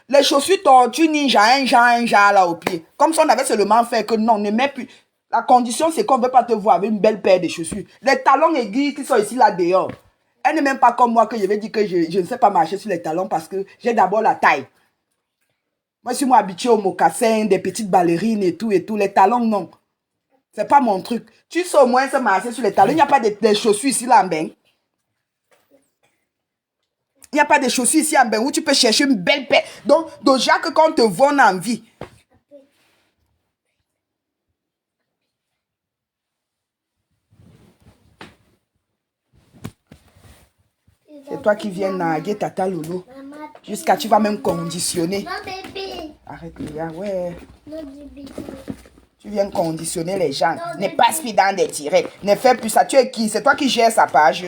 les chaussures tortues ninja, un genre là au pied. Comme si on avait seulement fait que non, ne met plus. La condition, c'est qu'on ne veut pas te voir avec une belle paire de chaussures. Les talons aiguilles qui sont ici, là, dehors. Elle n'est même pas comme moi que je vais dire que je ne sais pas marcher sur les talons parce que j'ai d'abord la taille. Moi, je suis habituée aux mocassins, des petites ballerines et tout. Les talons, non. C'est pas mon truc. Tu sais au moins se marcher sur les talons. Il n'y a pas de chaussures ici, là, en bain. Il n'y a pas de chaussures ici, en bain, où tu peux chercher une belle paire. Donc, déjà que quand on te voit, on a envie. C'est toi qui viens naguer Tata Lolo. Jusqu'à tu vas même conditionner. Non, bébé. Arrête, Léa, ouais. Non, bébé. Tu viens conditionner les gens. Ne passe plus dans des tirets. Ne fais plus ça. Tu es qui? C'est toi qui gères sa page.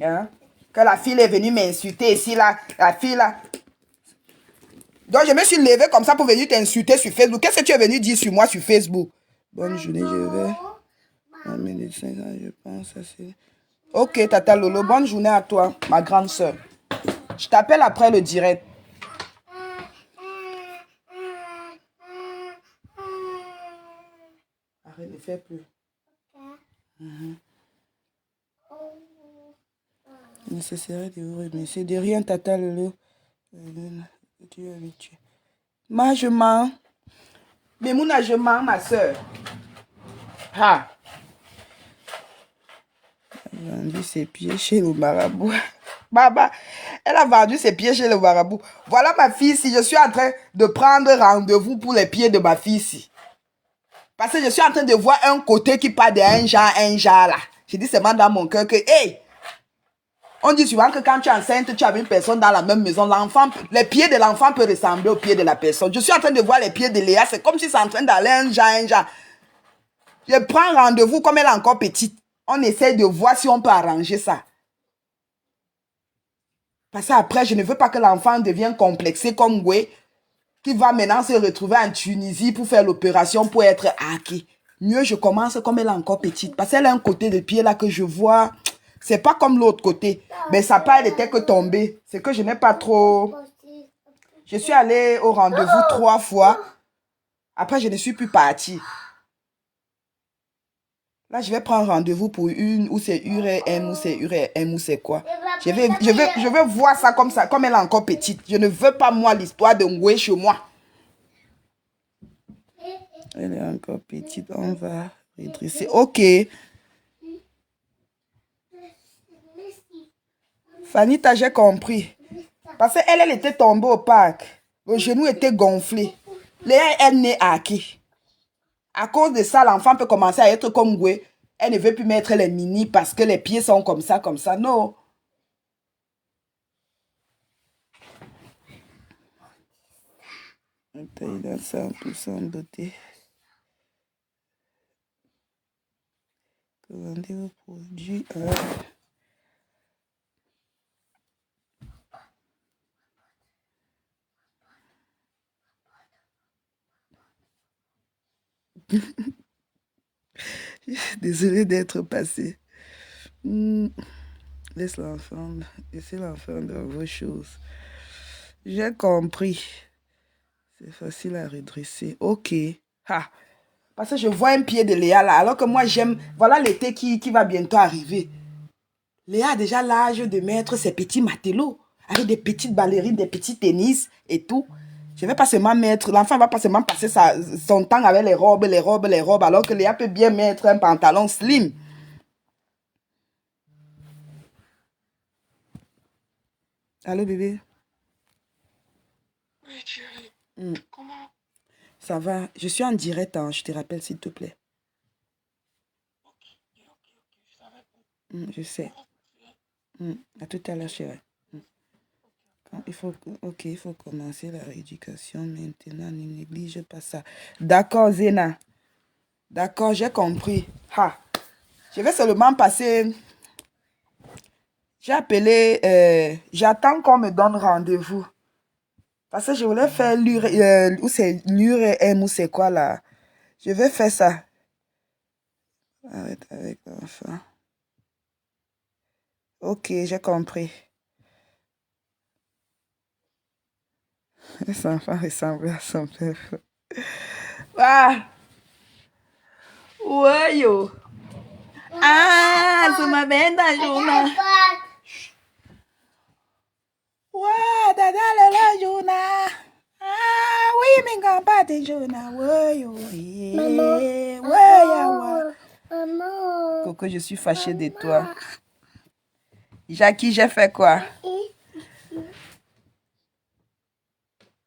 Hein? Que la fille est venue m'insulter ici, là. La fille, là. Donc, je me suis levée comme ça pour venir t'insulter sur Facebook. Qu'est-ce que tu es venu dire sur moi sur Facebook? Bonne journée, je vais. Je pense à c'est... Ok, Tata Lolo, bonne journée à toi, ma grande soeur. Je t'appelle après le direct. Arrête de faire plus. Nécessaire de vous remercier. De rien, Tata Lolo. Tu es habitué. Moi, je mens. Mais Mouna, je mens, ma soeur. Ah. Elle a vendu ses pieds chez le marabout. Baba, elle a vendu ses pieds chez le marabout. Voilà ma fille ici. Je suis en train de prendre rendez-vous pour les pieds de ma fille ici. Parce que je suis en train de voir un côté qui part d'un genre là. Je dis seulement dans mon cœur que, hey, on dit souvent que quand tu es enceinte, tu as une personne dans la même maison. L'enfant, les pieds de l'enfant peuvent ressembler aux pieds de la personne. Je suis en train de voir les pieds de Léa. C'est comme si c'est en train d'aller un genre. Je prends rendez-vous comme elle est encore petite. On essaie de voir si on peut arranger ça. Parce qu'après, je ne veux pas que l'enfant devienne complexé comme Goué, qui va maintenant se retrouver en Tunisie pour faire l'opération pour être hacké. Mieux, je commence comme elle est encore petite. Parce qu'elle a un côté de pied là que je vois. C'est pas comme l'autre côté. Mais sa paille n'était que tombée. C'est que je n'ai pas trop... Je suis allée au rendez-vous 3 fois. Après, je ne suis plus partie. Là, je vais prendre rendez-vous pour une, ou c'est URM, ou c'est URM, ou c'est quoi. Je vais voir ça, comme elle est encore petite. Je ne veux pas, moi, l'histoire de Ngoué chez moi. Elle est encore petite, on va redresser. Ok. Fanita, j'ai compris. Parce qu'elle était tombée au parc. Le genou était gonflé. Léa, elle n'est hackée. À cause de ça, l'enfant peut commencer à être comme Goué. Elle ne veut plus mettre les mini parce que les pieds sont comme ça, comme ça. Non. Taille dans 100% beauté. Commandez vos produits. Désolée d'être passé. Laisse l'enfant. Laissez l'enfant dans vos choses. J'ai compris. C'est facile à redresser. Ok. Ha. Parce que je vois un pied de Léa là, alors que moi j'aime... Voilà l'été qui va bientôt arriver. Léa a déjà l'âge de mettre ses petits matelots, avec des petites ballerines, des petits tennis et tout. Je ne vais pas seulement mettre... L'enfant ne va pas seulement passer son temps avec les robes, alors que Léa peut bien mettre un pantalon slim. Allô, bébé? Oui, chérie. Comment? Ça va. Je suis en direct, hein. Je te rappelle, s'il te plaît. Ok, je savais pas. Je sais. À tout à l'heure, chérie. Il faut commencer la rééducation maintenant. Ne néglige pas ça. D'accord, Zéna. D'accord, j'ai compris. Je vais seulement passer... J'ai appelé... J'attends qu'on me donne rendez-vous. Parce que je voulais faire ou c'est l'URM ou c'est quoi là. Je vais faire ça. Arrête avec l'enfant. Ok, j'ai compris. Cet enfant ressemble à son père. Ouais, yo. C'est ma belle Juna. Ouais, dada la Juna. Oui, mais quand pas de Juna. Ouais, yo. Maman. Coco, je suis fâchée de toi. Jackie, j'ai fait quoi?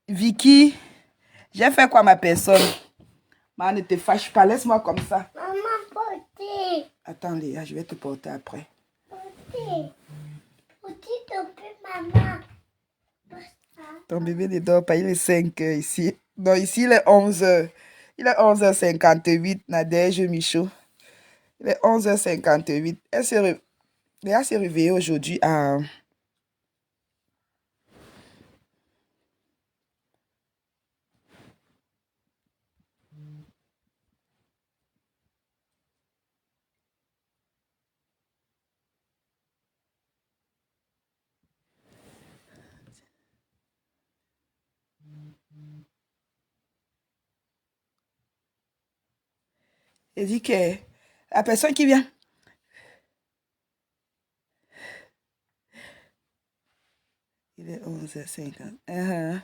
Vicky, j'ai fait quoi ma personne? Ma, ne te fâche pas, laisse-moi comme ça. Maman, portez. Attends Léa, je vais te porter après. Portez. Portez ton peu, maman. Ton bébé ne dort pas, il est 5 heures ici. Non, ici il est 11 heures. Il est 11h58, Nadège Michaud. Il est 11h58. Léa s'est réveillée aujourd'hui à... Elle dit que la personne qui vient... Il est 11h50.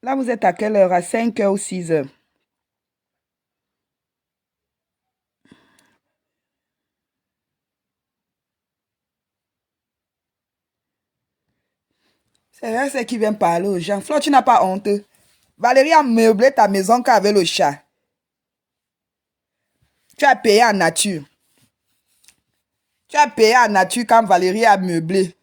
Là, vous êtes à quelle heure? À 5 heures ou 6 heures? C'est vrai, c'est qui vient parler aux gens. Flo, tu n'as pas honte. Valérie a meublé ta maison qu'avec le chat. Tu as payé en nature. Tu as payé en nature quand Valérie a meublé.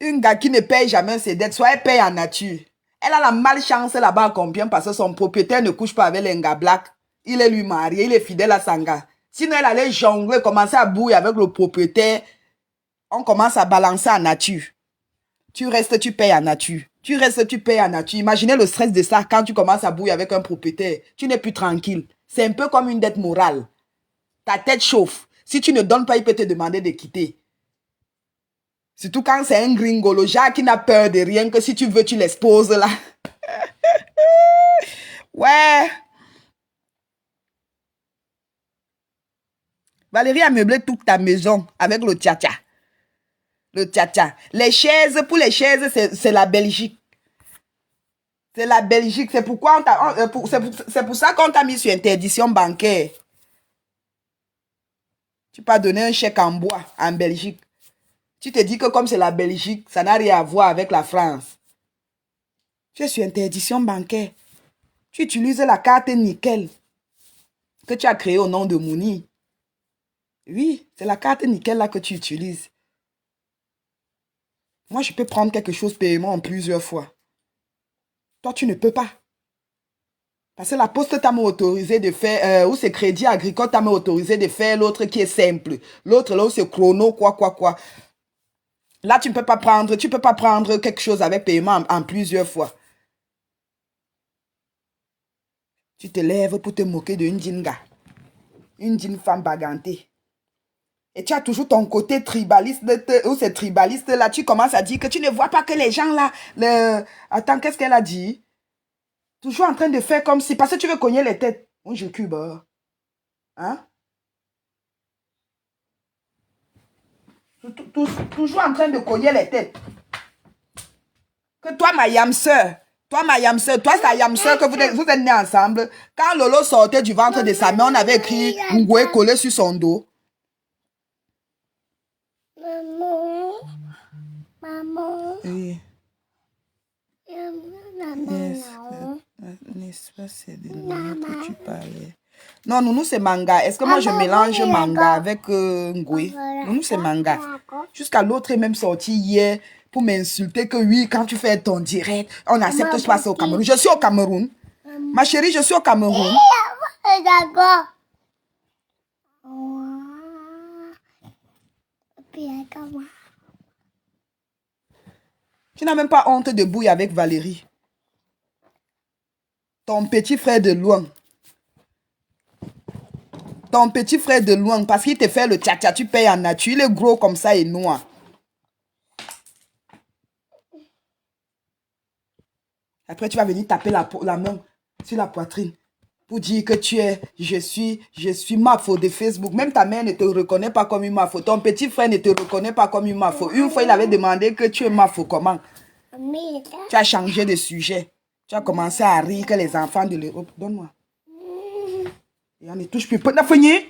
Une gars qui ne paye jamais ses dettes, soit elle paye en nature. Elle a la malchance là-bas combien parce que son propriétaire ne couche pas avec les gars black. Il est lui marié, il est fidèle à son gars. Sinon, elle allait jongler, commencer à bouiller avec le propriétaire. On commence à balancer en nature. Tu restes, tu payes en nature. Tu restes, tu payes en nature. Imaginez le stress de ça quand tu commences à bouiller avec un propriétaire. Tu n'es plus tranquille. C'est un peu comme une dette morale. Ta tête chauffe. Si tu ne donnes pas, il peut te demander de quitter. Surtout quand c'est un gringo, le genre qui n'a peur de rien, que si tu veux, tu l'exposes là. Ouais. Valérie a meublé toute ta maison avec le tcha-tcha. Le tcha-tcha. Les chaises, pour les chaises, c'est la Belgique. C'est la Belgique. C'est pourquoi c'est pour ça qu'on t'a mis sur interdiction bancaire. Tu peux donner un chèque en bois en Belgique. Tu te dis que comme c'est la Belgique, ça n'a rien à voir avec la France. Tu es sur interdiction bancaire. Tu utilises la carte nickel que tu as créée au nom de Mouni. Oui, c'est la carte nickel là que tu utilises. Moi, je peux prendre quelque chose paiement en plusieurs fois. Toi, tu ne peux pas. Parce que la poste t'a autorisé de faire, ou c'est crédit agricole t'a autorisé de faire l'autre qui est simple. L'autre là où c'est chrono, quoi. Là, tu ne peux pas prendre quelque chose avec paiement en plusieurs fois. Tu te lèves pour te moquer d'une djinga. Une djinn femme bagantée. Et tu as toujours ton côté tribaliste, ou c'est tribaliste là, tu commences à dire que tu ne vois pas que les gens là, attends, qu'est-ce qu'elle a dit? Toujours en train de faire comme si... Parce que tu veux cogner les têtes. Moi, je cube. Hein? Toujours en train de cogner les têtes. Que toi, ma yam-sœur, toi, c'est ta yam-sœur que vous êtes nés ensemble. Quand Lolo sortait du ventre de sa mère, on avait écrit Ngoué collé sur son dos. Maman. Oui. Maman. N'est-ce pas, c'est de nous que tu parlais. Non, Nounou, c'est manga. Est-ce que moi, je mélange manga avec Ngoué? Nounou, c'est manga. Jusqu'à l'autre est même sorti hier pour m'insulter que oui, quand tu fais ton direct, on accepte de passer au Cameroun. Je suis au Cameroun. Ma chérie, je suis au Cameroun. D'accord. Tu n'as même pas honte de bouillir avec Valérie. Ton petit frère de loin. Ton petit frère de loin, parce qu'il te fait le tcha-tcha, tu payes en nature. Il est gros comme ça et noir. Après, tu vas venir taper la main sur la poitrine pour dire que je suis mafo de Facebook. Même ta mère ne te reconnaît pas comme une mafo. Ton petit frère ne te reconnaît pas comme une mafo. Une fois, il avait demandé que tu es mafo. Comment? Tu as changé de sujet. Tu as commencé à rire que les enfants de l'Europe. Donne-moi. Et on ne touche plus. On a fini.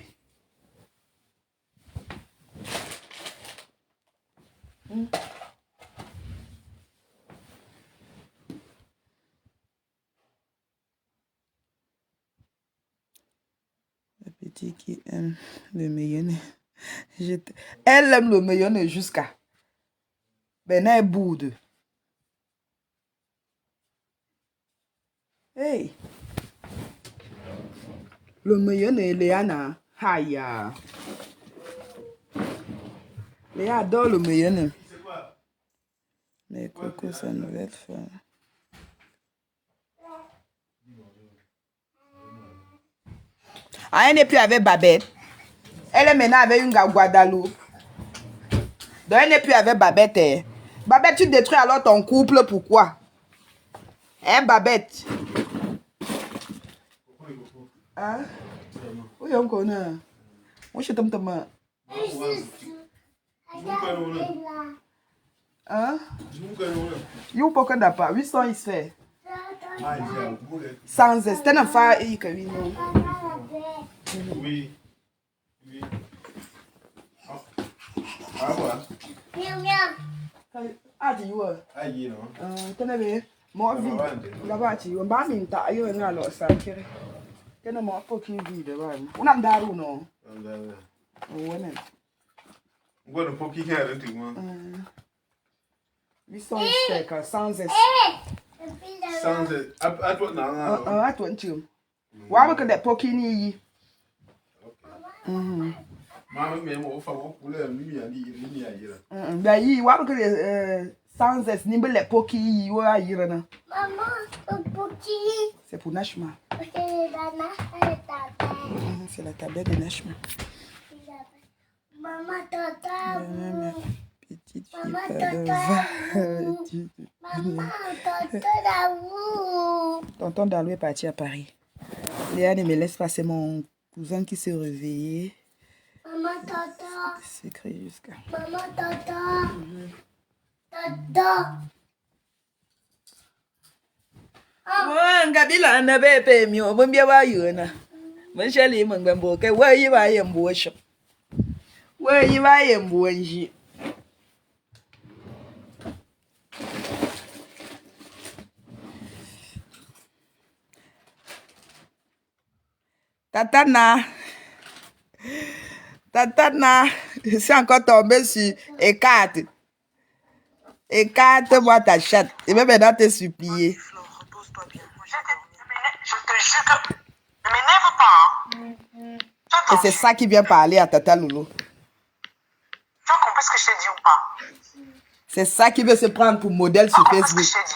Le petit qui aime le mayonnaise. Elle aime le mayonnaise jusqu'à. Ben, elle boude. Hey. Le mayonnaise, Léana. Aïe. Léa adore le mayonnaise. Mais Coco, sa nouvelle femme. Ah, elle n'est plus avec Babette. Elle est maintenant avec une Guadeloupe. Donc, elle n'est plus avec Babette. Hein. Babette, tu détruis alors ton couple, pourquoi? Hein, Babette? Hein? Oui, on connaît. Moi, je t'aime tellement. Hein? You poke d'apa. 800 il se fait. Sans c'était un fa et que oui. Oui. Oui. Ah ouais. Miam miam. Ah, dis ouais. Ah yeah non. Tenez bien. Moi vide. Là-bas tu. On va minta ayo na lo sa kere. Tenez moi poke vide ba. On am daru non. Ouais même. On va poke qui a tout moi. 800 c'est sans S. Sans à toi non. À toi tu. Wa ba que des poke ni yi. Maman même on fa on couleur mimi a ni a yira. Ben yi wa ba que sans S ni be les poke yi wa yira na. Maman, un petit. C'est pour Nashma. C'est la tablette de Nashma. Maman, tata. Petite fille, Maman, pas de tata. Maman, tata, d'avoue. Tonton Dalou est parti à Paris. Léa ne me laisse pas, c'est mon cousin qui s'est réveillé. Maman, tata. C'est créé jusqu'à. Maman, tata. Tata. Moi, Gabila n'a pas payé mieux. Bon, bien, va y en a. Moi, j'ai les mains bon, que ouais, il va y en bouche. Ouais, il va y en bouche. Tatana, je suis encore tombé sur écarte. Écarte-moi ta chatte. Et même maintenant te supplier. Repose-toi bien. Je te jure que ne m'énerve pas. Hein. Et c'est ça qui vient parler à Tata Loulou. Tu as compris ce que je t'ai dit ou pas? C'est ça qui veut se prendre pour modèle sur Tu as compris Facebook. ce que je t'ai dit?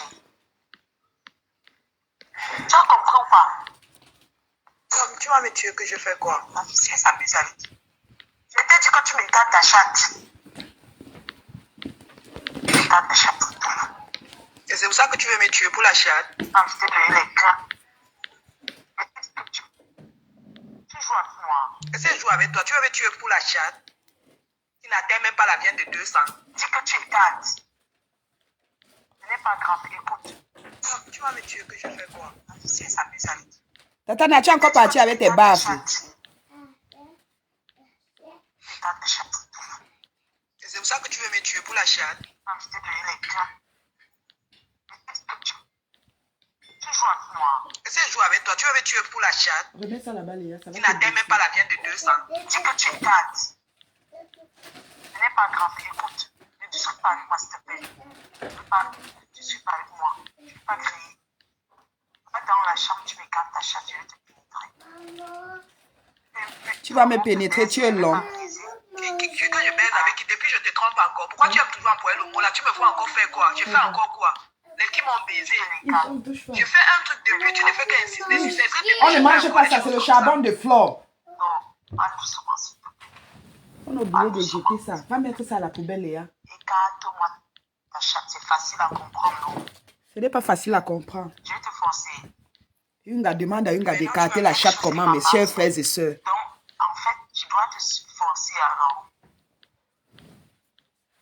Tu as compris ou pas? Tu vas me tuer que je fais quoi? C'est ça, mes amis. Je t'ai dit que tu m'écartes ta chatte. Tu m'écartes ta chatte. Et c'est pour ça que tu veux me tuer pour la chatte. Ah, je t'ai donné les cas. Tu joues avec moi. Est-ce que je joue avec toi? Tu veux me tuer pour la chatte qui n'atteint même pas la viande de 200. Dis que tu écartes. Ce n'est pas grave, écoute. Tu vas me tuer que je fais quoi? C'est ça, mes amis. Tata, n'as-tu encore parti avec tes baffes? C'est pour ça que tu veux me tuer pour la chatte. Ah, je t'ai donné les cas. Tu joues avec moi. Est-ce que je joue avec toi? Tu veux me tuer pour la chatte Remets ça là-bas, Léa. Ça va qui n'atteint même pas la viande de 200. Dis que tu écartes. Ce n'est pas grave, écoute. Ne discute pas avec moi, s'il te plaît. Ne discute pas avec moi. Je ne vais pas crier. Va dans la chambre, tu m'écartes ta chatte, je vais te pénétrer. Tu vas me pénétrer, tu es long. Quand je baise avec qui, depuis je te trompe encore. Pourquoi tu aimes toujours employer le mot là? Tu me vois encore faire quoi? Je fais encore quoi? Les qui m'ont baisé. Je fais un truc depuis, tu ne fais qu'insister sur ça. On ne mange pas ça, c'est le charbon de flore. Non, pas doucement, s'il te plaît. On a oublié de jeter ça. Va mettre ça à la poubelle, Léa. Écarte-moi ta chatte, c'est facile à comprendre, non? Ce n'est pas facile à comprendre. Je vais te forcer. Une gars demande à une gars d'écarter la chatte comment, mes chers frères et sœurs. Donc, en fait, tu dois te forcer alors.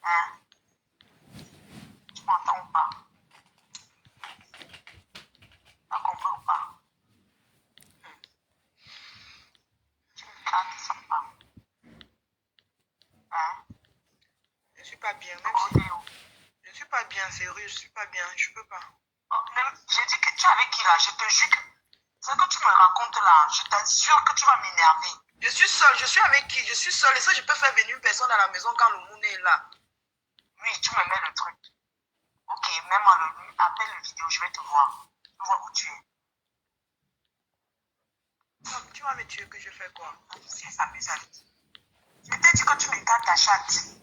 Hein? Tu m'entends ou pas? Tu as compris ou pas? Tu me gardes ça pas. Hein? Je suis pas bien, même si Rodéo. je suis pas bien, sérieux, je suis pas bien, je peux pas. Oh, j'ai dit que tu es avec qui là? Je te jure que ce que tu me racontes là, je t'assure que tu vas m'énerver. Je suis seule, je suis avec qui? Je suis seule. Et ça, je peux faire venir une personne à la maison quand le monde est là. Oui, tu me mets le truc. Ok, mets-moi appelle le vidéo, je vais te voir. Je vais voir où tu es. Tu vas me tuer que je fais quoi? C'est ça, mes amis. Je t'ai dit que tu m'écartes ta chatte.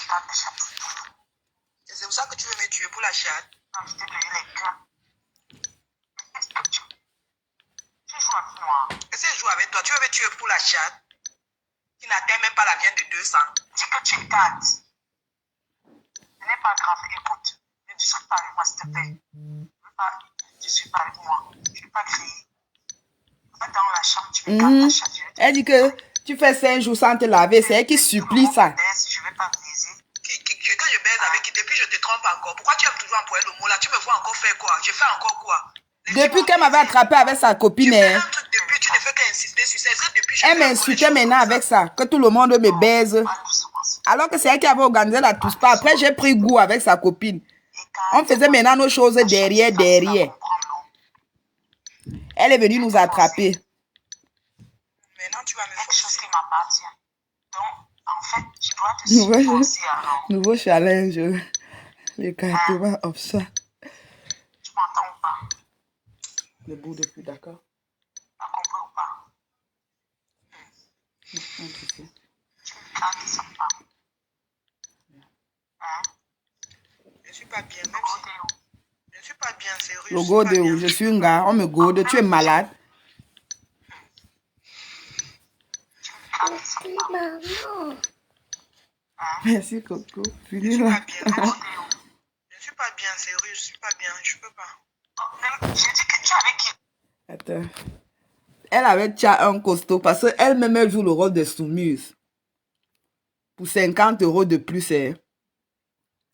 Écarte ta chatte. C'est pour ça que tu veux me tuer pour la chatte. Non, je t'ai donné les cas. Tu joues avec moi. Est-ce que je joue avec toi? Tu veux me tuer pour la chatte qui n'atteint même pas la viande de 200. Dis que tu écartes. Ce n'est pas grave, écoute. Ne discute pas avec moi, s'il te plaît. Ne discute pas avec moi. Je ne vais pas crier. Va dans la chambre, tu m'écartes ta chatte. Elle dit que tu fais 5 jours sans te laver. C'est elle qui supplie ça. Je ne vais pas me baiser. Quand je baise avec qui, depuis je te trompe encore. Pourquoi tu aimes toujours employer le mot là? Tu me vois encore faire quoi? Je fais encore quoi? Depuis qu'elle m'avait attrapé avec sa copine, Je fais un truc depuis, tu ne fais qu'insister sur ça. Est-ce que depuis je elle fais encore m'insultait des choses maintenant comme avec ça. Que tout le monde me baise. Pas doucement. Alors que c'est elle qui avait organisé la tous pas. Après, j'ai pris goût avec sa copine. On faisait maintenant nos choses derrière. Elle est venue nous attraper. Maintenant, tu vas me Quelque chose forcer. qui m'appartient. Donc, en fait, tu dois te forcer alors. Nouveau challenge. L'écartement of ça. Tu m'entends ou pas? Le bout de plus, d'accord? Tu as compris ou pas? Tu me gardes ça pas. Hein? Je suis pas bien, même si Rodéo. je suis pas bien, sérieux. Le Je suis go pas de où? bien. Je suis un gars. On me go de. Tu es malade. Garde ça pas. Maman. Merci, Coco. Je Finis suis là. pas bien, même si Rodéo. je suis pas bien, sérieux. Je suis pas bien, je peux pas. J'ai dit que tu es avec qui? Attends. Elle avait déjà un costaud parce qu'elle-même, elle joue le rôle de soumise. Pour 50 € de plus, hein.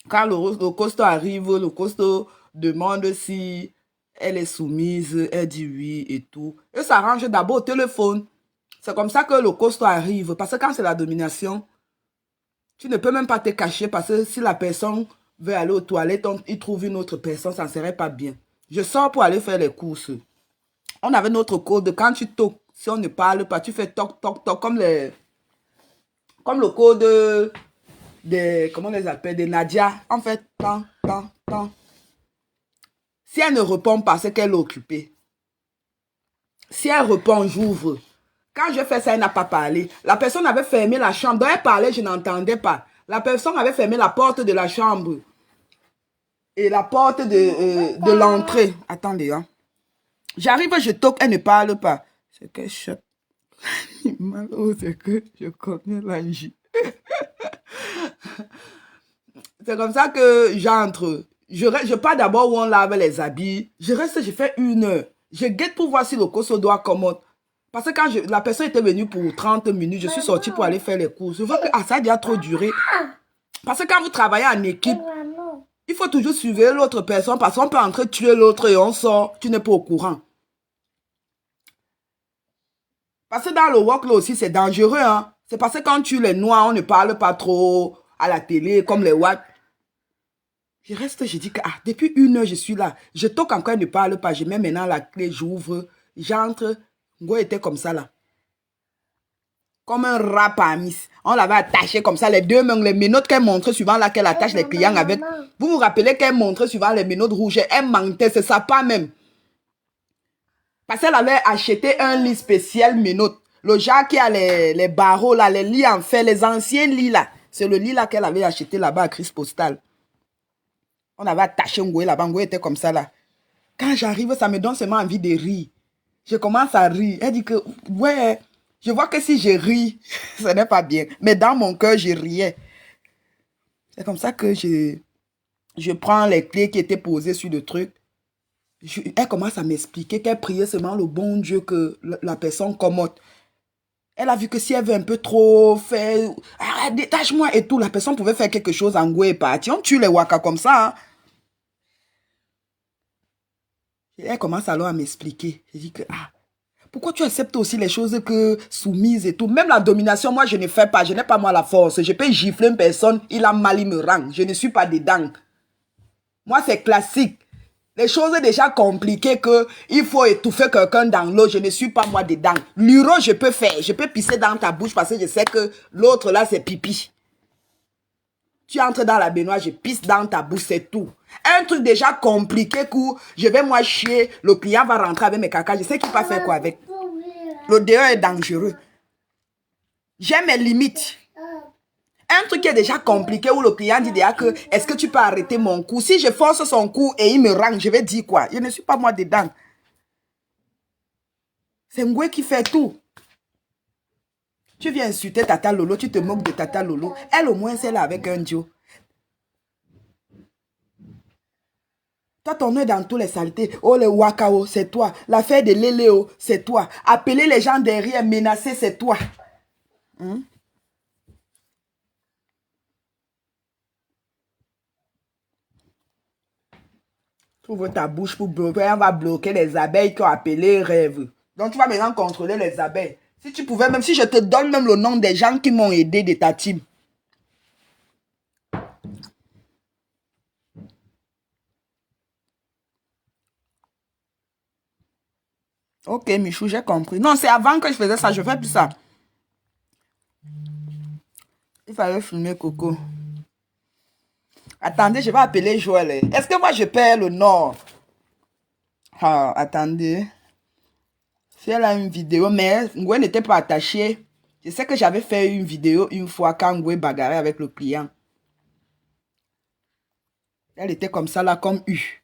Quand le costaud arrive, le costaud demande si elle est soumise, elle dit oui et tout. Et ça arrange d'abord au téléphone. C'est comme ça que le costaud arrive. Parce que quand c'est la domination, tu ne peux même pas te cacher parce que si la personne veut aller aux toilettes, il trouve une autre personne, ça ne serait pas bien. Je sors pour aller faire les courses. On avait notre code. Quand tu toques, si on ne parle pas, tu fais toc, toc, toc, comme le code des, comment on les appelle, des Nadia. En fait, tant, tant, tant. Si elle ne répond pas, c'est qu'elle est occupée. Si elle répond, j'ouvre. Quand je fais ça, elle n'a pas parlé. La personne avait fermé la chambre. Donc elle parlait, je n'entendais pas. La personne avait fermé la porte de la chambre. Et la porte de l'entrée. Attendez, hein. J'arrive, je toque, elle ne parle pas. C'est que je... Malheureux, c'est que je connais l'angie. C'est comme ça que j'entre. Je pars d'abord où on lave les habits. Je reste, je fais 1 heure. Je guette pour voir si le coso doit commode. Parce que quand la personne était venue pour 30 minutes, je suis sortie pour aller faire les courses. Je vois que ça a déjà trop duré. Parce que quand vous travaillez en équipe, il faut toujours suivre l'autre personne parce qu'on peut entrer tuer l'autre et on sort. Tu n'es pas au courant. Parce que dans le work là aussi, c'est dangereux. Hein? C'est parce que quand tu les noirs, on ne parle pas trop à la télé comme les WAC. Je reste, je dis que depuis 1 heure, je suis là. Je toque encore, elle ne parle pas. Je mets maintenant la clé, j'ouvre, j'entre. Ngo était comme ça là. Comme un rat parmi. On l'avait attaché comme ça, les 2 mains, les menottes qu'elle montrait suivant laquelle elle attache les clients avec. Vous vous rappelez qu'elle montrait suivant les menottes rouges. Elle mentait, c'est ça pas même. Parce qu'elle avait acheté un lit spécial menottes. Le genre qui a les barreaux là, les lits en fait, les anciens lits là. C'est le lit là qu'elle avait acheté là-bas à Crise Postal. On avait attaché Ngoué là-bas, Ngoué était comme ça là. Quand j'arrive, ça me donne seulement envie de rire. Je commence à rire. Elle dit que, ouais, je vois que si je ris, ce n'est pas bien. Mais dans mon cœur, je riais. C'est comme ça que je prends les clés qui étaient posées sur le truc. Elle commence à m'expliquer qu'elle priait seulement le bon Dieu que la personne commode. Elle a vu que si elle veut un peu trop faire, arrête, détache-moi et tout, la personne pouvait faire quelque chose en Ngoué et partir. On tue les waka comme ça. Hein. Elle commence alors à m'expliquer. Je dis que, pourquoi tu acceptes aussi les choses que soumises et tout? Même la domination, moi, je ne fais pas. Je n'ai pas moi la force. Je peux gifler une personne, il a mal, il me rend. Je ne suis pas dedans. Moi, c'est classique. Les choses déjà compliquées que il faut étouffer quelqu'un dans l'eau, je ne suis pas moi dedans. L'uro, je peux faire. Je peux pisser dans ta bouche parce que je sais que l'autre là, c'est pipi. Tu entres dans la baignoire, je pisse dans ta bouche, c'est tout. Un truc déjà compliqué que je vais moi chier, le client va rentrer avec mes caca, je sais qu'il va faire quoi avec. Le dehors est dangereux. J'ai mes limites. Un truc qui est déjà compliqué où le client dit déjà que est-ce que tu peux arrêter mon cou? Si je force son cou et il me rend, je vais dire quoi? Je ne suis pas moi dedans. C'est Ngoué qui fait tout. Tu viens insulter Tata Lolo, tu te moques de Tata Lolo. Elle au moins c'est là avec un Dio. Toi, ton nez dans tous les saletés. Oh, le wakao, c'est toi. L'affaire de Léléo, c'est toi. Appeler les gens derrière, menacer, c'est toi. Ouvre ta bouche pour bloquer. On va bloquer les abeilles qui ont appelé rêve. Donc, tu vas maintenant contrôler les abeilles. Si tu pouvais, même si je te donne même le nom des gens qui m'ont aidé de ta team. Ok, Michou, j'ai compris. Non, c'est avant que je faisais ça. Je fais plus ça. Il fallait filmer Coco. Attendez, je vais appeler Joël. Est-ce que moi, je perds le nord? Attendez. Si elle a une vidéo, mais Ngoué n'était pas attaché. Je sais que j'avais fait une vidéo une fois quand Ngoué bagarrait avec le client. Elle était comme ça là, comme U.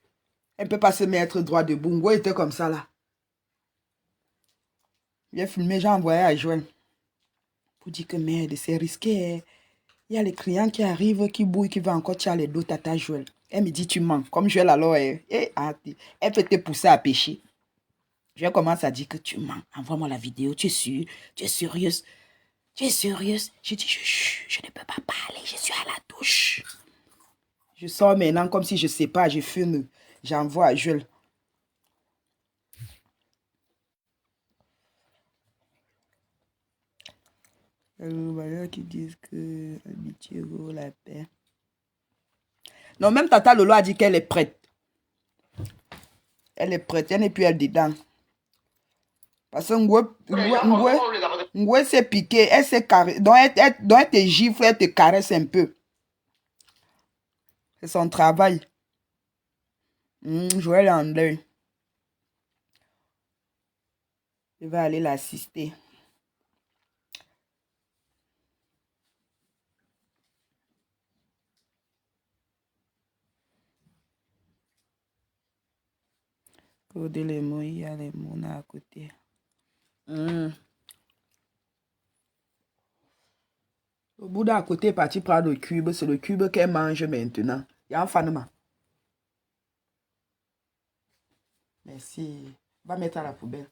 Elle ne peut pas se mettre droit debout. Ngoué était comme ça là. J'ai filmé, j'ai envoyé à Joël. Pour dire que merde, c'est risqué. Hein. Il y a les clients qui arrivent, qui bouillent, qui vont encore tirer les dos, tata Joël. Elle me dit, tu mens. Comme Joël alors, elle peut te pousser à pécher. Je commence à dire que tu mens. Envoie-moi la vidéo, tu es sûr? Tu es sérieuse? Tu es sérieuse? Je dis, je ne peux pas parler, je suis à la douche. Je sors maintenant comme si je ne sais pas, je fume. J'envoie à Jules. Alors, qui disent que amitié vaut la paix. Non, même Tata Lolo a dit qu'elle est prête. Elle est prête, elle n'est plus elle dedans. Parce que Ngoué s'est piqué, elle s'est caressée. Donc elle te gifle, elle te caresse un peu. C'est son travail. Joël est en deuil. Je vais aller l'assister. Coder les mots, il y a les mots à côté. Le bout d'à côté est parti prendre le cube. C'est le cube qu'elle mange maintenant. Il y a un fanement. Merci. Va mettre à la poubelle.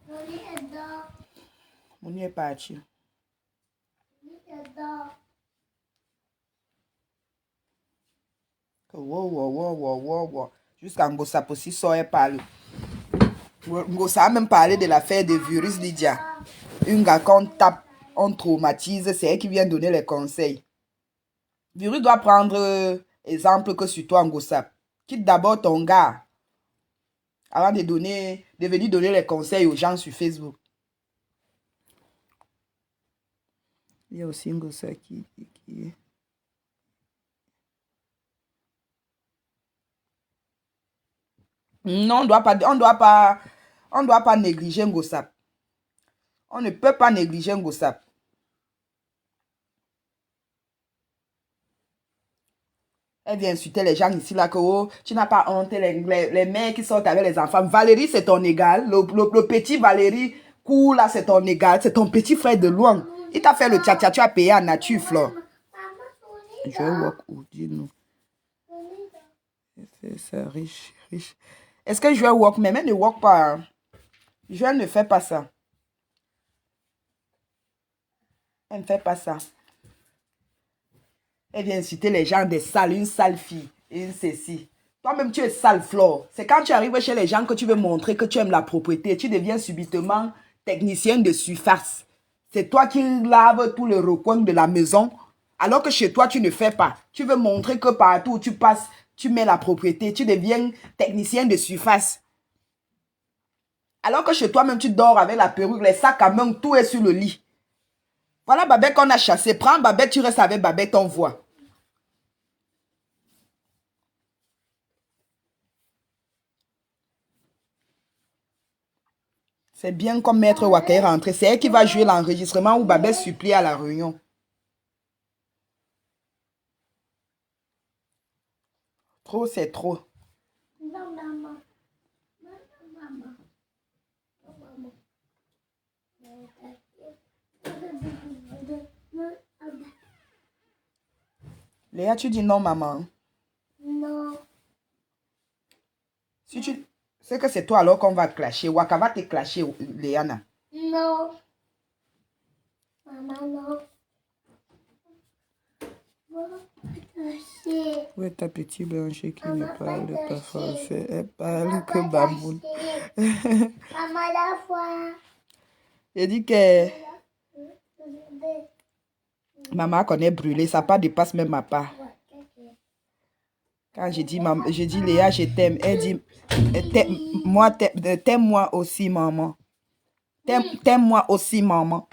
Moni est dehors. Mon est parti. Moni est dehors. Wow. Jusqu'à Ngossap aussi sort et parle. Ngossap a même parlé de l'affaire de virus Lydia. Une gars qu'on tape, on traumatise, c'est elle qui vient donner les conseils. Virus doit prendre exemple que sur toi, Ngossap. Quitte d'abord ton gars avant de venir donner les conseils aux gens sur Facebook. Il y a aussi Ngossap qui... Non, on doit pas négliger Ngossap. On ne peut pas négliger Ngossap. Elle vient insulter les gens ici là que oh, tu n'as pas honte, les mères qui sortent avec les enfants. Valérie, c'est ton égal. Le petit Valérie, cool là, c'est ton égal. C'est ton petit frère de loin. Il t'a fait le tcha-tcha, tu as payé en nature, Flore. Je vais walk où, dis-nous. C'est ça, riche. Est-ce que je vais walk? Mais ne walk pas. Hein. Je ne fais pas ça. Elle ne fait pas ça. Elle vient inciter les gens des sales, une sale fille, une ceci. Toi-même, tu es sale, Flore. C'est quand tu arrives chez les gens que tu veux montrer que tu aimes la propriété. Tu deviens subitement technicien de surface. C'est toi qui laves tout le recoin de la maison, alors que chez toi, tu ne fais pas. Tu veux montrer que partout où tu passes, tu mets la propriété. Tu deviens technicien de surface. Alors que chez toi-même, tu dors avec la perruque, les sacs à main, tout est sur le lit. Voilà Babette qu'on a chassé. Prends Babette, tu restes avec Babette, on voit. C'est bien comme Maître Waka est rentré. C'est elle qui va jouer l'enregistrement où Babette supplie à la réunion. Trop, c'est trop. Non, maman. Non, maman. Léa, tu dis non, maman. Non. Si tu... C'est que c'est toi alors qu'on va clasher. Waka va te clasher, Léana. Non. Maman, non. Où est ta petite blanche qui ne Maman, parle pas pas de français? Elle Maman, parle que baboune. Maman, la fois. Elle dit que maman connaît brûlé. Ça pas dépasse même ma part. Quand je dis Léa, je t'aime. Elle dit, t'aime-moi aussi, maman. T'aime-moi aussi, maman.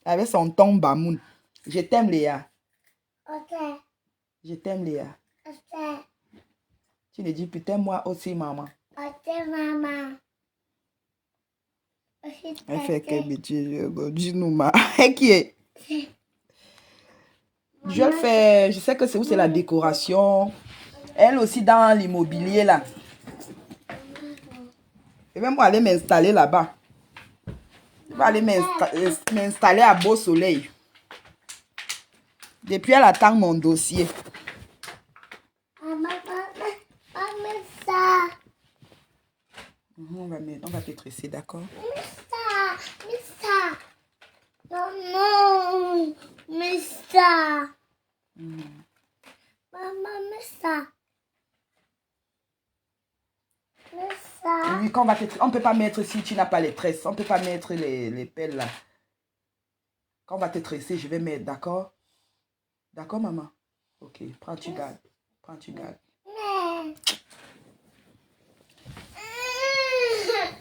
Avec son ton bamoun. Je t'aime, Léa. Ok. Je t'aime, Léa. Ok. Tu ne dis plus, t'aime-moi aussi, maman. Ok, maman. Elle fait que dis-nous, ma. Qui est? Je le fais, je sais que c'est où c'est la décoration. Elle aussi dans l'immobilier là. Je vais moi aller m'installer là-bas. Je vais aller m'installer à Beau Soleil. Depuis elle attend mon dossier. Maman, ça. On va te tresser, d'accord? Mais ça. Non. Mais ça. Maman, mais ça. Mais ça. Oui, on ne peut pas mettre si tu n'as pas les tresses. On ne peut pas mettre les pelles là. Quand on va te tresser, je vais mettre, d'accord? D'accord, maman? Ok, prends, tu gardes. Mais.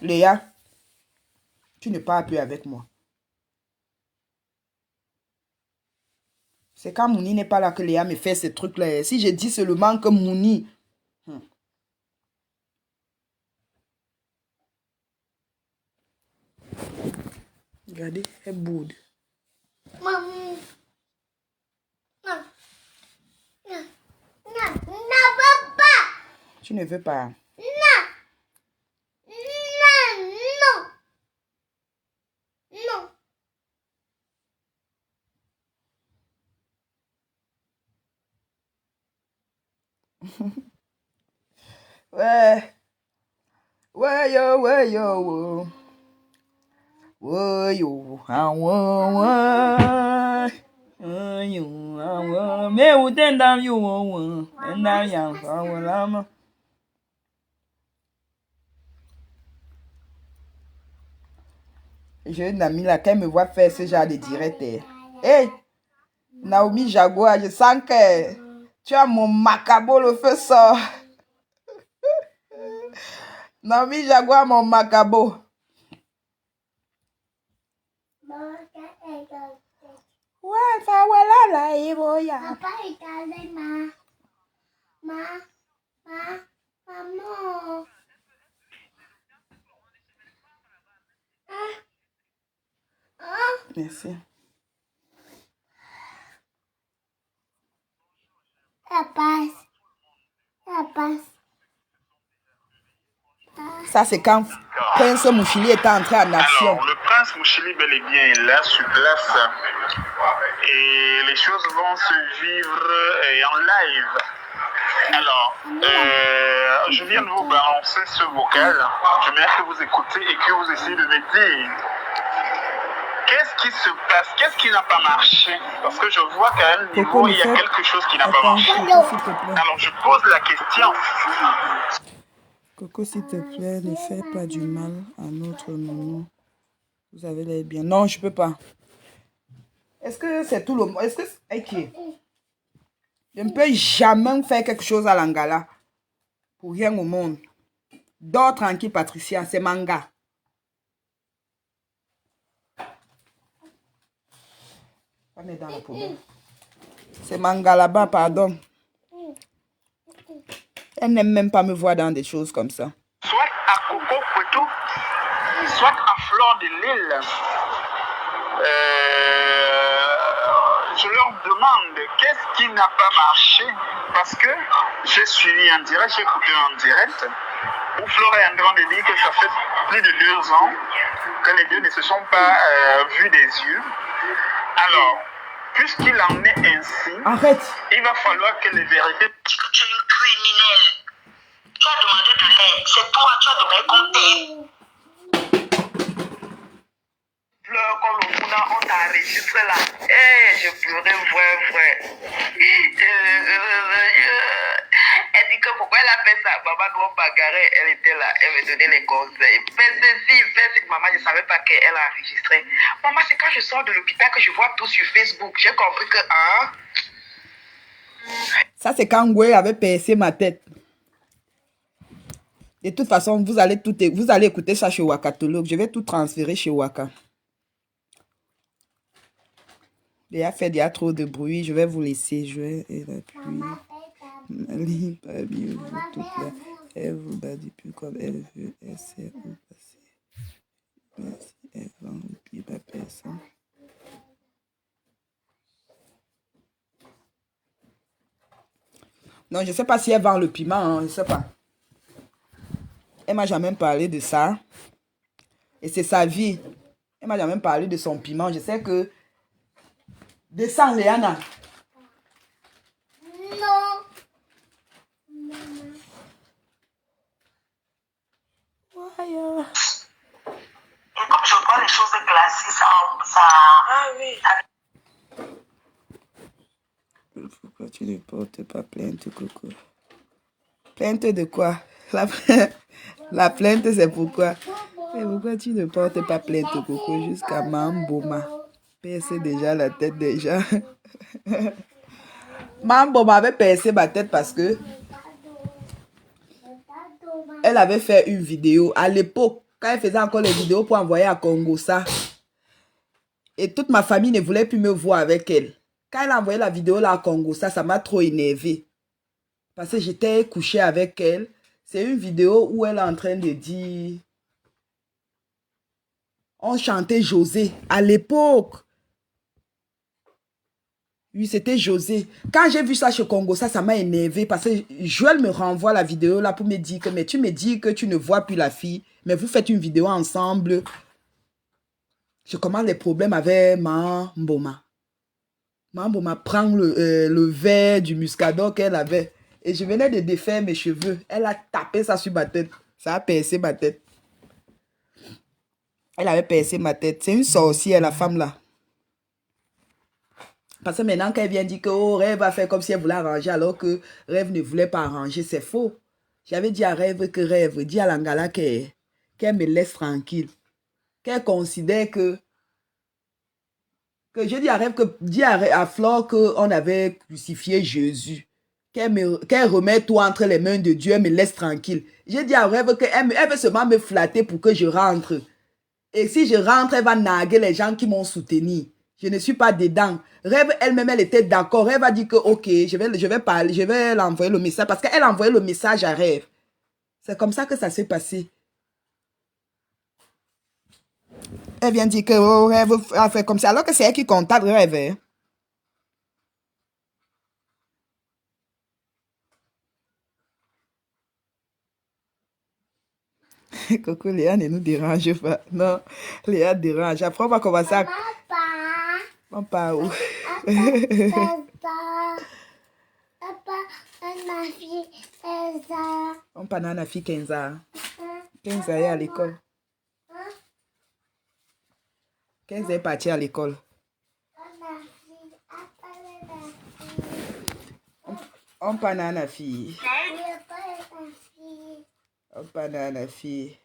Léa, tu ne parles plus avec moi. C'est quand Mouni n'est pas là que Léa me fait ces trucs-là. Si je dis seulement que Mouni... Regardez, elle boude. Maman. Non, papa. Tu ne veux pas. Non. Ouais. Ouais, yo, ouais, yo. Ouais, yo. Ah, ouais, ouais. Yo, ah, ouais. Mais où t'es dans yo, ouais. Dans yo, ah, ouais, là, ma. J'ai une amie là, qu'elle me voit faire ce genre de direct. Hey, Naomi Jaguar, je sens que tu as mon macabo, le feu sort. Naomi Jaguar, mon macabo. Ouais, ça, voilà, là, il va y avoir. Papa est allé, maman. Merci. La passe. Ça, c'est quand Prince Mouchili était entré en action. Alors, le prince Mouchili, bel et bien, est là sur place. Et les choses vont se vivre en live. Alors, je viens de vous balancer ce vocal. J'aimerais que vous écoutez et que vous essayez de me dire qu'est-ce qui se passe, qu'est-ce qui n'a pas marché. Parce que je vois qu'à un niveau, il y a quelque chose qui n'a pas marché. Alors, je pose la question. Coco, s'il te plaît, ne fais pas du mal à notre nono. Vous avez l'air bien. Non, je peux pas. Est-ce que c'est tout le monde? Est-ce que c'est... Ok. Je ne peux jamais faire quelque chose à l'Angala. Pour rien au monde. Dors tranquille, Patricia. C'est manga. Pas mettre dans la poubelle. C'est manga là-bas, pardon. Elle n'aime même pas me voir dans des choses comme ça. Soit à Coco Fouettou, soit à Fleur de Lille. Je leur demande qu'est-ce qui n'a pas marché. Parce que j'ai suivi en direct, j'ai écouté en direct, où Fleur est en train de dire que ça fait plus de 2 ans que les deux ne se sont pas vus des yeux. Alors, puisqu'il en est ainsi, arrête. Il va falloir que les vérités... Tu es une criminelle. Tu as demandé de l'aide. C'est toi, tu as donné compter. Pleure comme le mouna, on t'a enregistré là. Je pleurais vrai. Elle dit que pourquoi elle a fait ça. Maman nous bagarrait, elle était là, elle me donnait les conseils. Fais ceci, fais ceci. Maman, je ne savais pas qu'elle a enregistré. Maman, c'est quand je sors de l'hôpital que je vois tout sur Facebook. J'ai compris que... Ça, c'est quand Ngwe avait percé ma tête. De toute façon, vous allez écouter ça chez Wakatologue. Je vais tout transférer chez Waka. Il y a trop de bruit. Je vais vous laisser. Je vais... Et la pluie. Elle vous a dit plus comme elle veut. Elle sait où passer. Merci. Elle va oublier la personne. Non, je ne sais pas si elle vend le piment. Hein, je ne sais pas. Elle ne m'a jamais parlé de ça. Et c'est sa vie. Elle ne m'a jamais parlé de son piment. Je sais que... Descends, Léana. Non. Voyons. Et comme je vois les choses glacées, ça... Ah oui. Pourquoi tu ne portes pas plainte, Coco? Plainte de quoi? La plainte, c'est pourquoi? Mais pourquoi tu ne portes pas plainte, Coco, jusqu'à Mamboma? Percé déjà la tête déjà. Mamboma avait percé ma tête parce que elle avait fait une vidéo à l'époque, quand elle faisait encore les vidéos pour envoyer à Congo, ça. Et toute ma famille ne voulait plus me voir avec elle. Quand elle a envoyé la vidéo là à Congo, ça m'a trop énervé. Parce que j'étais couchée avec elle. C'est une vidéo où elle est en train de dire... On chantait José à l'époque. Oui, c'était José. Quand j'ai vu ça chez Congo, ça m'a énervé parce que Joël me renvoie la vidéo là pour me dire que mais tu me dis que tu ne vois plus la fille, mais vous faites une vidéo ensemble. Je commence les problèmes avec Mamboma. Mamboma prend le verre du muscador qu'elle avait Et je venais de défaire mes cheveux. Elle a tapé ça sur ma tête. Ça a percé ma tête. Elle avait percé ma tête. C'est une sorcière, la femme là. Parce que maintenant qu'elle vient dire que oh, Rêve va faire comme si elle voulait arranger alors que Rêve ne voulait pas arranger, c'est faux. J'avais dit à Rêve que Rêve, dis à Langala qu'elle me laisse tranquille. Qu'elle considère que je dis à Rêve que, dis à Flore qu'on avait crucifié Jésus. Qu'elle remet tout entre les mains de Dieu, elle me laisse tranquille. J'ai dit à Rêve qu'elle veut seulement me flatter pour que je rentre. Et si je rentre, elle va narguer les gens qui m'ont soutenu. Je ne suis pas dedans. Rêve elle-même, elle était d'accord. Rêve a dit que, ok, je vais parler, je vais l'envoyer le message. Parce qu'elle a envoyé le message à Rêve. C'est comme ça que ça s'est passé. Elle vient dire que oh, Rêve a fait comme ça. Alors que c'est elle qui contacte Rêve. Hein. Coucou, Léa ne nous dérange pas. Non, Léa dérange. Après, on va commencer à... Papa. On part où? Papa, ma fille, Elsa. On part dans la fille 15 ans. 15 ans est à l'école. 15 est parti à l'école. On part dans la fille. On part dans la fille.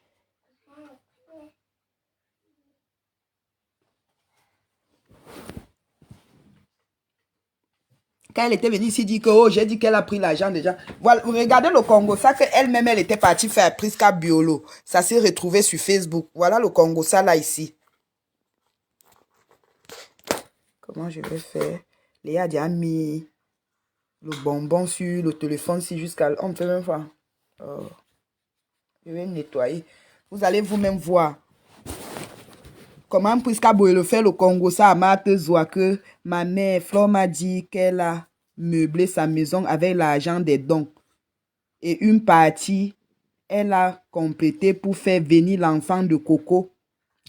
Quand elle était venue ici, dit que oh, j'ai dit qu'elle a pris l'argent déjà. Voilà, regardez le Congo, ça qu'elle-même, elle était partie faire Priska Biolo. Ça s'est retrouvé sur Facebook. Voilà le Congo, ça là ici. Comment je vais faire? Léa a déjà mis le bonbon sur le téléphone si jusqu'à... On ne fait même pas. Oh. Je vais nettoyer. Vous allez vous-même voir. Comment Priska Biolo fait le Congo, ça à Marthe Zoua que ma mère, Flore m'a dit qu'elle a meublé sa maison avec l'argent des dons. Et une partie, elle a complété pour faire venir l'enfant de Coco.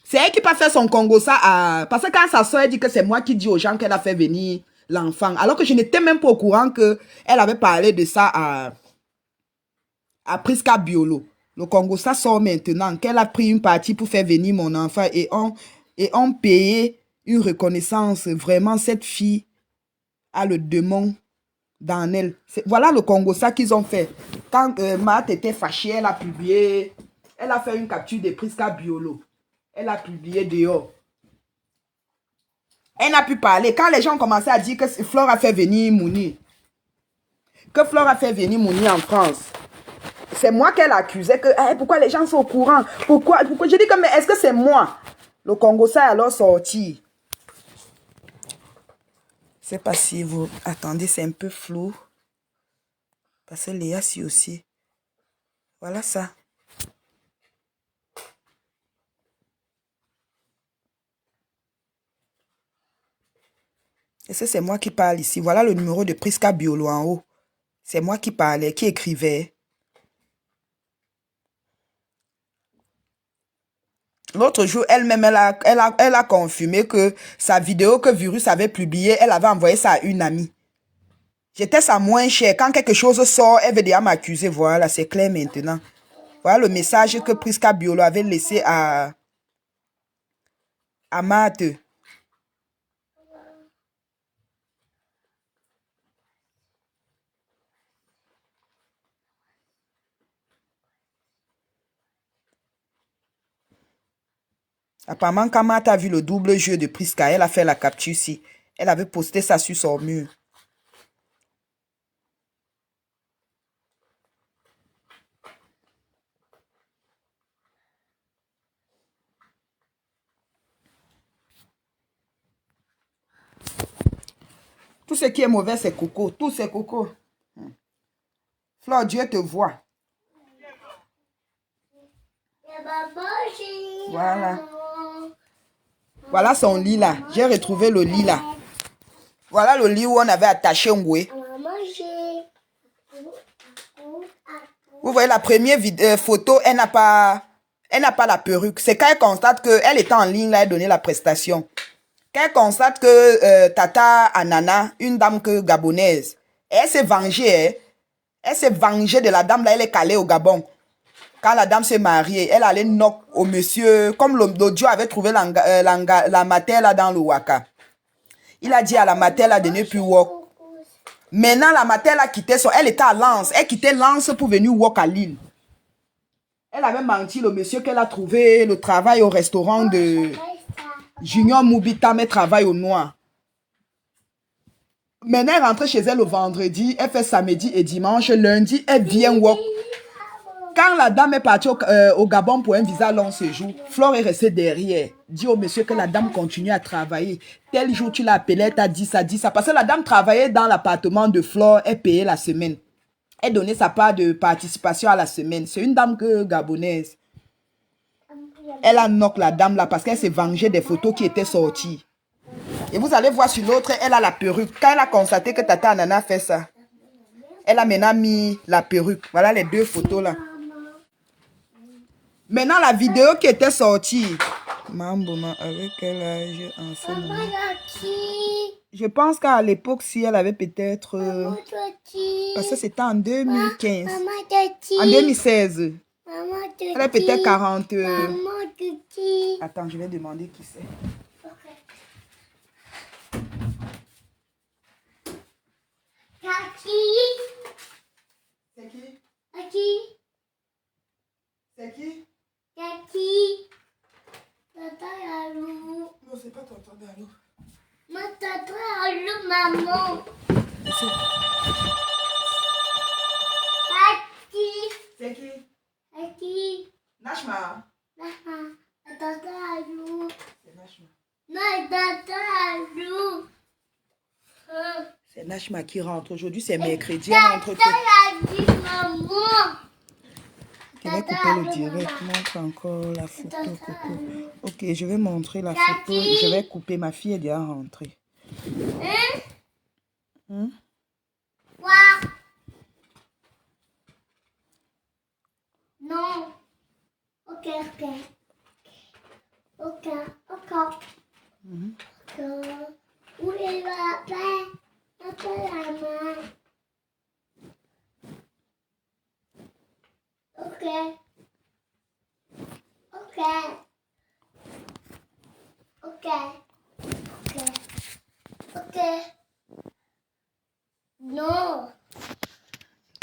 C'est elle qui peut faire son Congo ça à... Parce que quand sa soeur dit que c'est moi qui dis aux gens qu'elle a fait venir l'enfant. Alors que je n'étais même pas au courant qu'elle avait parlé de ça à Priska Biolo. Le Congo ça sort maintenant. Qu'elle a pris une partie pour faire venir mon enfant et on payait une reconnaissance. Vraiment, cette fille a le démon dans elle. Voilà le Congo ça qu'ils ont fait. Quand Marthe était fâchée, elle a publié... Elle a fait une capture de Priska Biolo. Elle a publié dehors. Elle n'a pu parler. Quand les gens ont commencé à dire que Flore a fait venir Mouni. Que Flore a fait venir Mouni en France. C'est moi qu'elle accusait que hey, pourquoi les gens sont au courant? Pourquoi? Je dis que mais est-ce que c'est moi? Le Congo ça est alors sorti. Je sais pas si vous... Attendez, c'est un peu flou. Parce que Léa si aussi. Voilà ça. Et c'est moi qui parle ici. Voilà le numéro de Priska Biolo en haut. C'est moi qui parlais, qui écrivais. L'autre jour, elle-même, elle a confirmé que sa vidéo que Virus avait publiée, elle avait envoyé ça à une amie. J'étais ça moins cher. Quand quelque chose sort, elle veut déjà m'accuser. Voilà, c'est clair maintenant. Voilà le message que Priska Biolo avait laissé à Marthe. Apparemment, quand Marthe a vu le double jeu de Priska, elle a fait la capture ici. Elle avait posté ça sur son mur. Tout ce qui est mauvais, c'est Coco. Tout c'est Coco. Flore, Dieu te voit. Voilà. Voilà son lit là. J'ai retrouvé le lit là. Voilà le lit où on avait attaché Ngoué. Vous voyez la première photo, elle n'a pas la perruque. C'est quand elle constate qu'elle était en ligne là, elle donnait la prestation. Quand elle constate que Tata Anana, une dame gabonaise, elle s'est vengée. Hein. Elle s'est vengée de la dame là, elle est calée au Gabon. Quand la dame s'est mariée, elle allait knock au monsieur, comme l'audio avait trouvé la mater là dans le Waka. Il a dit à la mater là de ne plus work. Maintenant, la mater a quitté elle était à Lens. Elle quittait Lens pour venir work à Lille. Elle avait menti le monsieur qu'elle a trouvé le travail au restaurant de Junior Moubita, mais travaille au noir. Maintenant, elle rentre chez elle le vendredi, elle fait samedi et dimanche. Lundi, elle vient work. Quand la dame est partie au Gabon pour un visa long séjour, Flore est restée derrière. Dit au monsieur que la dame continue à travailler. Tel jour, tu l'appelais, t'as dit ça, dit ça. Parce que la dame travaillait dans l'appartement de Flore, elle payait la semaine. Elle donnait sa part de participation à la semaine. C'est une dame gabonaise. Elle a knock la dame là parce qu'elle s'est vengée des photos qui étaient sorties. Et vous allez voir sur l'autre, elle a la perruque. Quand elle a constaté que Tata Nana fait ça, elle a maintenant mis la perruque. Voilà les deux photos là. Maintenant, la vidéo qui était sortie. Mambouma, avec quel âge en ce moment? Je pense qu'à l'époque, si elle avait peut-être... parce que c'était en 2015. En 2016. Elle a peut-être 40... Attends, je vais demander qui c'est. C'est qui? C'est qui? Tata Yalou. Non, c'est pas tonton Dalou. Tata Yalou, maman. C'est qui? Tati. Nashma. Tata Yalou. C'est Nashma. Non, Tata Yalou. C'est Nashma qui rentre. Aujourd'hui, c'est mercredi. Elle rentre. Tata Yalou, maman. Je vais couper le direct. Montre encore la photo, Coco. Ok, je vais montrer la photo. Je vais couper. Ma fille est déjà rentrée. Quoi? Non. Ok. Où est papa? Papa, la main. Ok. Non.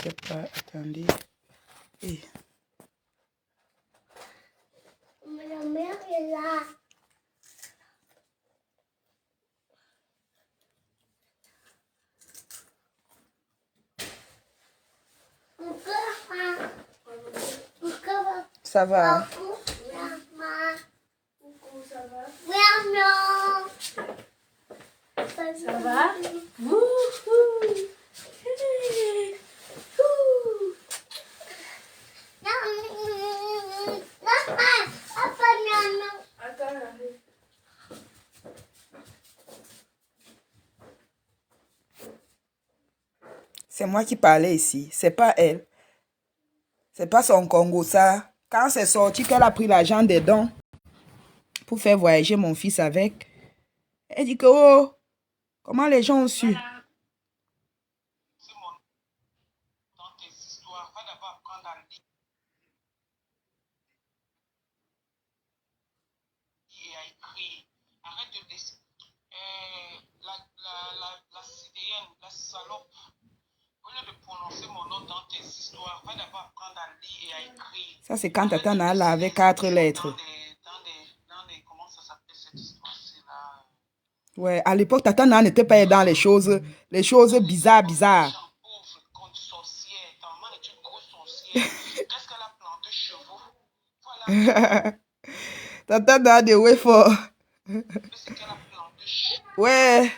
C'est pas, attendez. Et La mère est là. ça va. Ça va? C'est moi qui parlais ici. C'est pas elle. C'est pas son Congo, ça. Quand c'est sorti qu'elle a pris l'argent des dons pour faire voyager mon fils avec, elle dit que, oh, comment les gens ont su? Dans tes histoires, va d'abord apprendre à lire et à écrire. Arrête de laisser. La citoyenne, la salope, au lieu de prononcer mon nom dans tes histoires, va d'abord apprendre à lire et à écrire. Ça, c'est quand Tata Nala avait 4 lettres. Comment ça s'appelle cette histoire-ci là? Ouais, à l'époque, Tata Nala n'était pas dans les choses bizarres. Contre sorcière. Ta maman est une grosse sorcière. Qu'est-ce qu'elle a planté chez vous? Voilà. Tata Nala de way for. C'est qu'elle a planté chez vous. Ouais.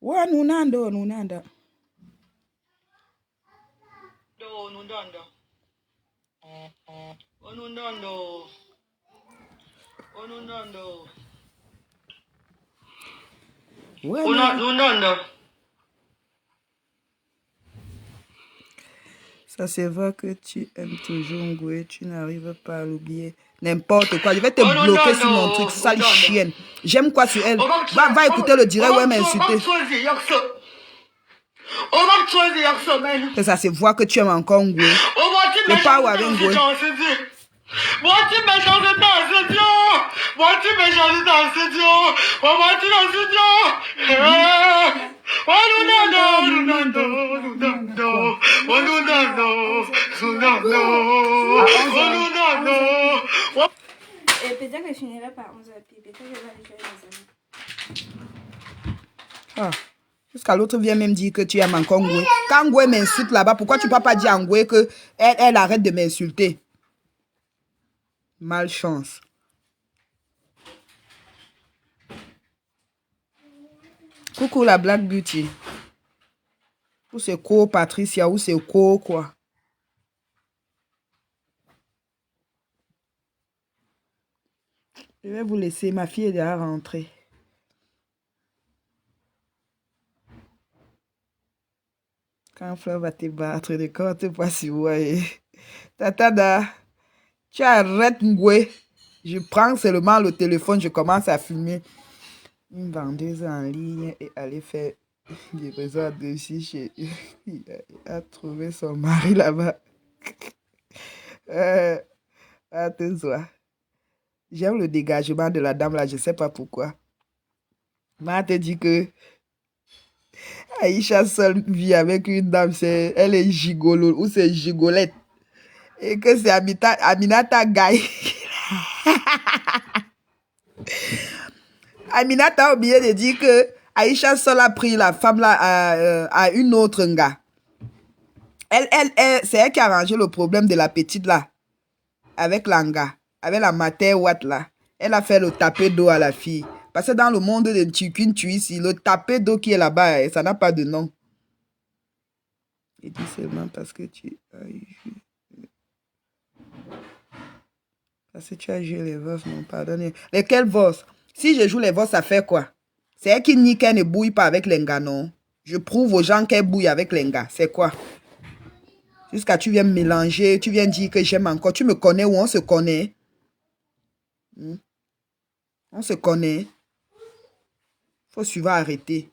Ouais, nous nando. Ça se voit que tu aimes toujours Ngoué, tu n'arrives pas à l'oublier. N'importe quoi, je vais te Oh non, bloquer non, sur mon non. truc, sale Oh non, non. chienne. J'aime quoi sur elle? On va Va écouter le direct où elle m'a insulté. Ça se voit que tu aimes encore Ngoué. Le pas où avec Ngoué. Moi, tu m'as changé dans ce studio. Moi, tu m'as changé dans ce studio. Moi, tu dans ce studio. Oh, non, non, non, non, non, non, non. Oh, non, non, non. Oh, non, non. Oh, non, non, non. Et peut-être que je finirai par 11h, puis peut-être que je vais aller faire les amis. Ah. Jusqu'à l'autre vient même dire que tu aimes encore Ngoué. Quand Ngoué m'insulte là-bas, pourquoi tu ne peux pas dire à Ngoué qu'elle arrête de m'insulter? Malchance. Coucou la Black Beauty. Ou c'est Co Patricia, ou c'est Co quoi. Je vais vous laisser, ma fille est déjà rentrée. Quand Fleur va te battre, de quand tu pas si ouais. Tatada, tu arrêtes Ngoué. Je prends seulement le téléphone, je commence à filmer. Une vendeuse en ligne et aller faire des réseaux dessus chez il a trouvé son mari là-bas. Attends-toi. J'aime le dégagement de la dame là, je ne sais pas pourquoi. Ma te dit que Aïcha seule vit avec une dame, elle est gigolo ou c'est gigolette. Et que c'est Aminata Gaye. Aminata a oublié de dire que Aïcha seule a pris la femme là à une autre nga. C'est elle qui a arrangé le problème de la petite là. Avec l'anga. Avec la mater Watt là. Elle a fait le tapé d'eau à la fille. Parce que dans le monde de Tchikun, tu ici, le tapé d'eau qui est là-bas, ça n'a pas de nom. Et dis seulement parce que tu as joué. Parce que tu as joué les vosses, non, pardonnez. Lesquels vosses? Si je joue les vosses, ça fait quoi? C'est elle qui nie qu'elle ne bouille pas avec l'enga, non? Je prouve aux gens qu'elle bouille avec l'enga. C'est quoi? Jusqu'à tu viens me mélanger, tu viens dire que j'aime encore. Tu me connais ou on se connaît? On se connaît. Faut suivre arrêter.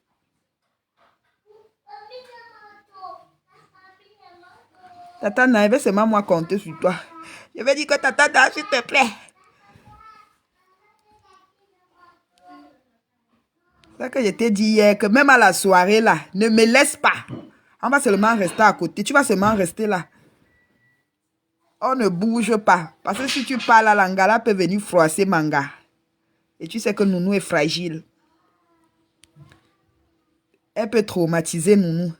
Tata Naïve, c'est moi compter sur toi. Je vais dire que Tata, s'il te plaît. C'est ça que je t'ai dit hier, que même à la soirée là, ne me laisse pas. On va seulement rester à côté. Tu vas seulement rester là. On ne bouge pas. Parce que si tu parles à l'angala, peut venir froisser manga. Et tu sais que Nounou est fragile. Elle peut traumatiser Nounou.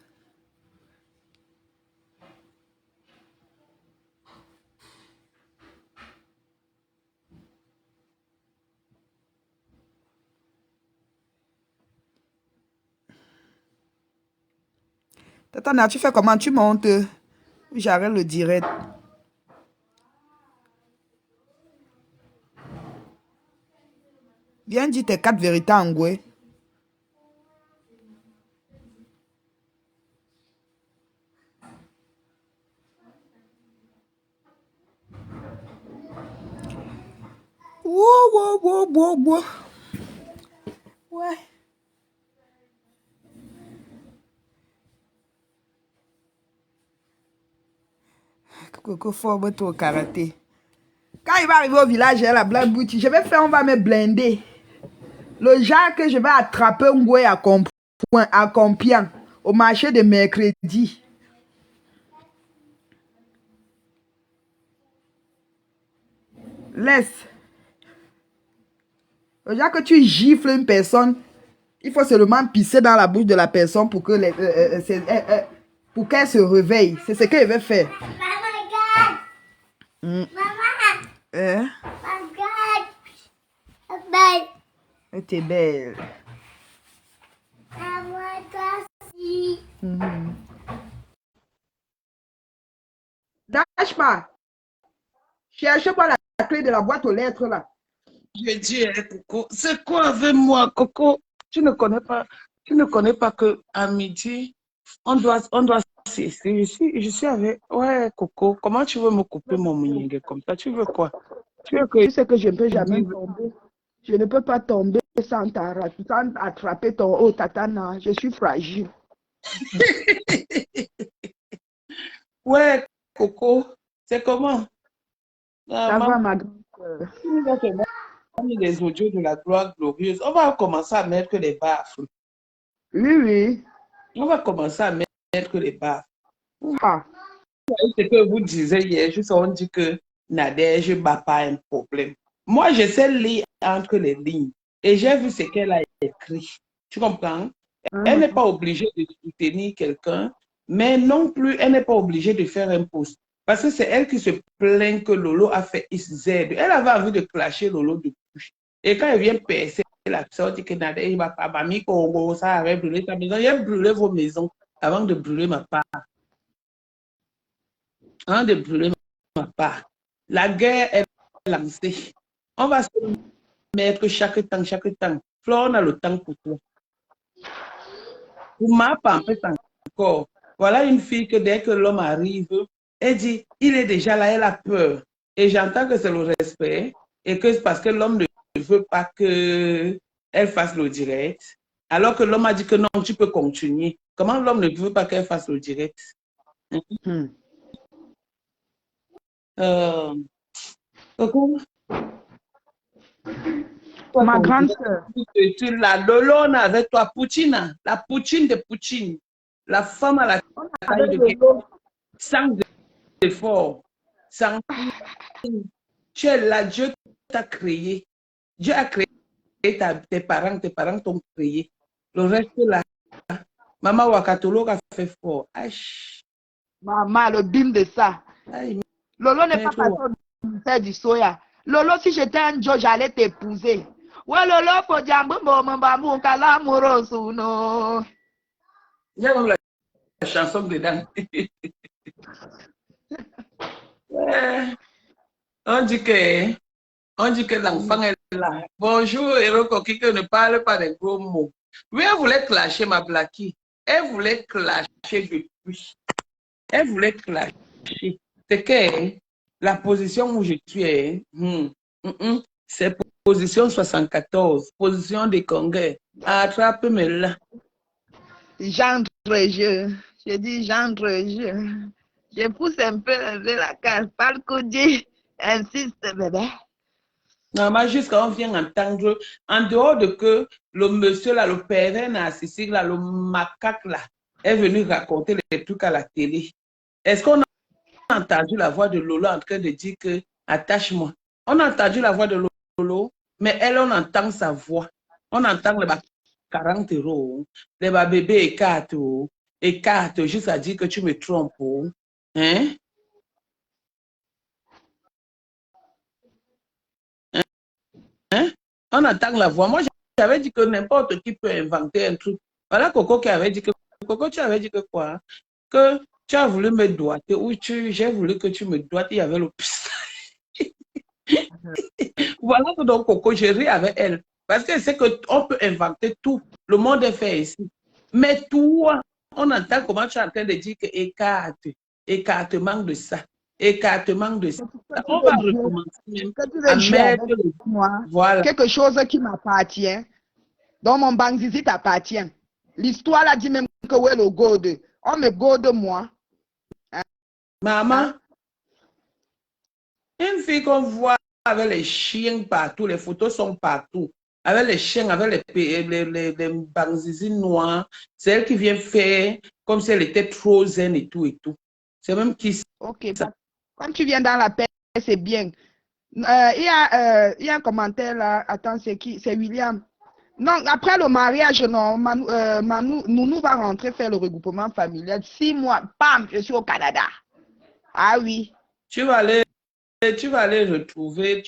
Tata, tu fais comment? Tu montes? J'arrête le direct. Viens dire tes 4 vérités en Ngoué. Wow. Ouais. Coco forme toi au karaté. Quand il va arriver au village, la Black Beauty, on va me blinder. Le genre que je vais attraper un Ngoué à Compiègne, au marché de mercredi. Laisse. Le genre que tu gifles une personne, il faut seulement pisser dans la bouche de la personne pour que pour qu'elle se réveille. C'est ce qu'elle veut faire. Maman, Hein? belle. Elle est belle. Maman, toi aussi. Lâche pas. Cherche pas la clé de la boîte aux lettres là. Je dis, Coco, c'est quoi avec moi, Coco? Tu ne connais pas que à midi, On doit cesser. Je suis avec. Ouais, Coco, comment tu veux me couper mon mounier comme ça? Tu veux quoi? Tu veux que Tu sais que je ne peux je jamais dise. tomber. Je ne peux pas tomber sans attraper ton haut tatana. Je suis fragile. Ouais, Coco, c'est comment? Ça Maman, va, ma grande sœur. tu nous as seulement mis les audios de la gloire glorieuse. On va commencer à mettre les baffes. Oui, oui. On va commencer à mettre les baffes. Ah, Ce que vous disiez hier, juste on dit que Nadège n'a pas un problème. Moi, je sais lire entre les lignes et j'ai vu ce qu'elle a écrit. Tu comprends? Elle n'est pas obligée de soutenir quelqu'un, mais non plus, elle n'est pas obligée de faire un post. Parce que c'est elle qui se plaint que Lolo a fait XZ. Elle avait envie de clasher Lolo depuis. Et quand elle vient percer la sorte que Nadège va pas, mamie, ça avait brûlé ta maison. Il a brûlé vos maisons avant de brûler ma part. Avant de brûler ma part. La guerre est lancée. On va se mettre chaque temps, chaque temps. Flore, on a le temps pour toi. Pour ma part, en fait, encore. Voilà une fille que dès que l'homme arrive, elle dit, il est déjà là, elle a peur. Et j'entends que c'est le respect et que c'est parce que l'homme ne veut pas qu'elle fasse le direct. Alors que l'homme a dit que non, tu peux continuer. Comment l'homme ne veut pas qu'elle fasse le direct? ma grande sœur. La Lolo avec toi, Poutine, la Poutine de Poutine, la femme à la taille de Lolo. sans effort, sans. Tu es là, Dieu t'a créé. Dieu a créé tes parents t'ont créé. Le reste là, Maman Wakatolo a fait fort. Aïe. Maman, le bim de ça. Aïe. Lolo n'est pas passé au ministère du soya. Lolo, si j'étais un Joe, j'allais t'épouser. Ouais, Lolo, faut dire, Il y a même la chanson dedans. On dit que l'enfant est là. Bonjour, Héroko, qui ne parle pas des gros mots. Oui, elle voulait clasher ma Blackie. Elle voulait clasher depuis. Elle voulait clasher. C'est que la position où je suis, c'est position 74, position des congrès. Attrape-moi là. J'entre jeu. Je dis j'entre jeu. Je pousse un peu la case. Pas le coup dit. Insiste, bébé. Normalement, jusqu'à on vient entendre, en dehors de que le monsieur là, le père narcissique là, le macaque là, est venu raconter les trucs à la télé. Est-ce qu'on a entendu la voix de Lolo en train de dire que attache-moi? On a entendu la voix de Lolo, mais elle, on entend sa voix. On entend les 40 €, les bébés écartent, juste à dire que tu me trompes. Hein? Hein? On entend la voix. Moi, j'avais dit que n'importe qui peut inventer un truc. Voilà Coco qui avait dit que... Coco, tu avais dit que quoi? Que tu as voulu me doigter ou j'ai voulu que tu me doites. Il y avait le... Voilà que donc Coco, je ris avec elle. Parce que c'est qu'on peut inventer tout. Le monde est fait ici. Mais toi, on entend comment tu es en train de dire que écartement de ça. Écartement de ça. On va recommencer même à mettre moi, voilà. Quelque chose qui m'appartient. Donc mon banque t'appartient. L'histoire a dit même que ouais le gode. On me gode moi. Hein? Maman, une fille qu'on voit avec les chiens partout, les photos sont partout. Avec les chiens, avec les banzizi noirs, c'est elle qui vient faire comme si elle était trop zen et tout et tout. C'est même qui... Ok, ça. Quand tu viens dans la paix, c'est bien. Il y a un commentaire là. Attends, c'est qui? C'est William. Non, après le mariage, non, Nounou va rentrer faire le regroupement familial. 6 mois, bam, je suis au Canada. Ah oui. Tu vas aller retrouver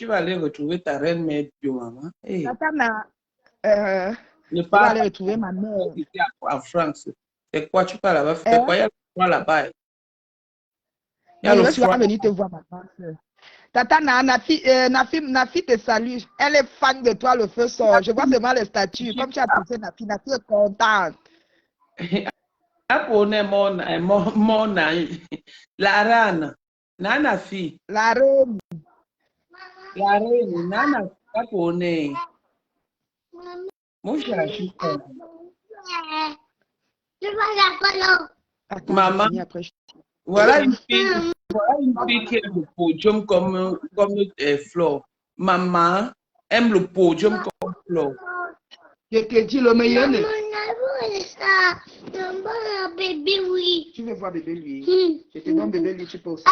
ta reine mère bio, maman. Hey. Je vais aller retrouver ma mère. En France. C'est quoi tu parles là-bas? C'est quoi? Il y a le froid là-bas. Je vais venir te voir, ma soeur. Tata Nafi te salue. Elle est fan de toi, le feu sort. Je vois seulement les statuts. Comme tu as poussé Nafi est contente. Japonais, mon la rane, nana fille, La reine. la reine, nana japonais. Moi, je suis Je vais la colo. Attends, maman, je finis après. voilà une fille qui aime le podium comme Flore. Maman aime le podium comme Flore. Je te dis le meilleur. Maman, on a vu ça. Maman, bébé, oui. Tu veux voir bébé lui? Hmm. Je te donne bébé lui, tu peux aussi.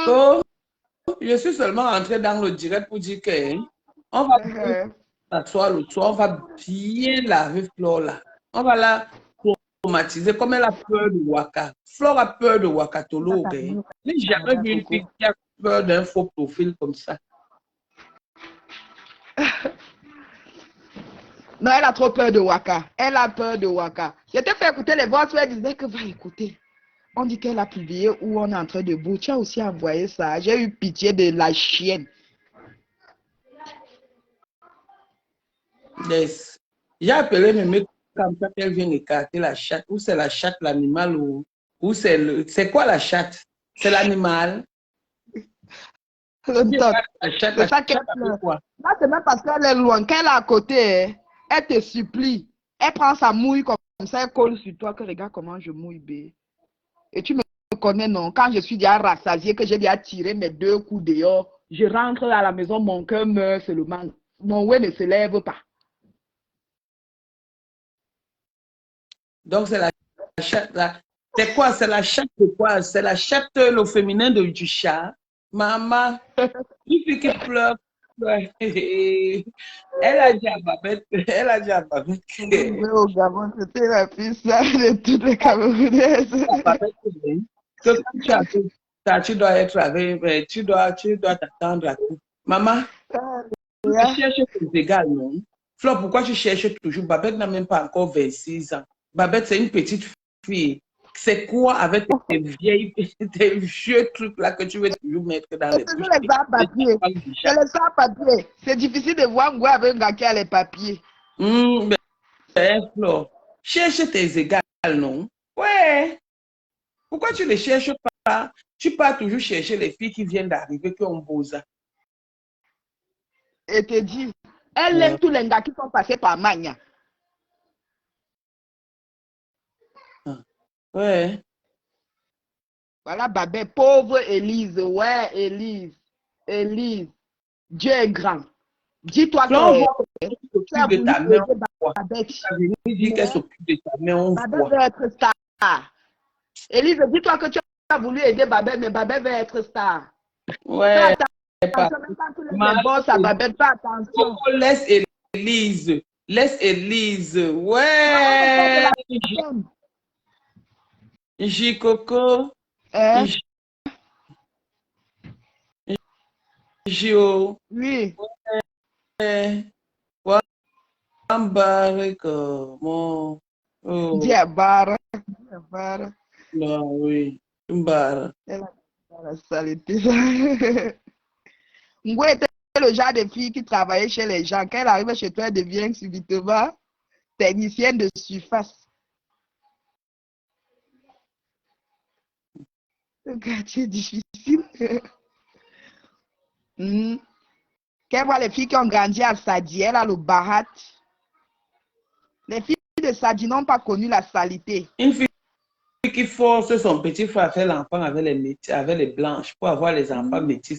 Oh, je suis seulement entrée dans le direct pour dire que on va s'asseoir le soir, on va bien laver Flore là. On va la traumatiser comme elle a peur de Waka. Flore a peur de Wakatolo. Je n'ai jamais vu une fille qui a peur d'un faux profil comme ça. Non, elle a trop peur de Waka. Elle a peur de Waka. Je t'ai fait écouter les voix, elle disait que va écouter. On dit qu'elle a publié où on est en train de boire. Tu as aussi envoyé ça. J'ai eu pitié de la chienne. Yes. J'ai appelé mes mecs comme ça qu'elle vient écarter la chatte. Ou c'est la chatte, l'animal, ou c'est quoi la chatte? C'est l'animal. C'est ça qu'elle pleure. Là, c'est même parce qu'elle est loin. Quand elle est à côté, elle te supplie. Elle prend sa mouille comme ça, elle colle sur toi. Que regarde comment je mouille, B. Et tu me connais, non? Quand je suis déjà rassasiée, que j'ai déjà tiré mes 2 coups dehors, je rentre à la maison, mon cœur meurt seulement. Mon oué ne se lève pas. Donc, c'est la chatte. C'est quoi? C'est la chatte de quoi? C'est la chatte, le féminin du chat. Maman, une fille qui pleure. Elle a dit à Babette. Elle a dit à Babette. Au Gabon, c'était la fille de toutes les Camerounaises. Que quand tu as tout ça, tu dois être avec, tu dois t'attendre à tout. Maman, tu cherches tes égales, non? Flore, pourquoi tu cherches toujours? Babette n'a même pas encore 26 ans. Babette, c'est une petite fille. C'est quoi avec tes vieux trucs là que tu veux toujours mettre dans les bouches? C'est les sans-papiers. C'est les sans-papiers. C'est difficile de voir Ngoué avec un gars qui a les papiers. Flore, cherche tes égales, non? Ouais. Pourquoi tu ne les cherches pas? Tu pars toujours chercher les filles qui viennent d'arriver, qui ont beau ça. Et te dis, elle aime tous les gars qui sont passés par Magna. Ouais. Voilà, Babet, pauvre Élise. Ouais, Élise. Élise. Dieu est grand. Dis-toi que tu as voulu aider Babet. Qu'elle s'occupe de ta main. Babet veut être star. Élise, dis-toi que tu as voulu aider Babet, mais Babet veut être star. Ouais. Fais attention, même quand tu les bosses à Babet, fais attention. Laisse Élise. Laisse Élise. Ouais. J-Coco. J-O. Oui. Comment? Diabara. Non, oui. Mbara. La saleté. Ngoué était le genre de fille qui travaillait chez les gens. Quand elle arrive chez toi, elle devient subitement technicienne de surface. Le quartier difficile. Qu'elle voit les filles qui ont grandi à Sadi, elle a le barat. Les filles de Sadi n'ont pas connu la saleté. Une fille qui force son petit frère à faire l'enfant avec les blanches pour avoir les enfants métis.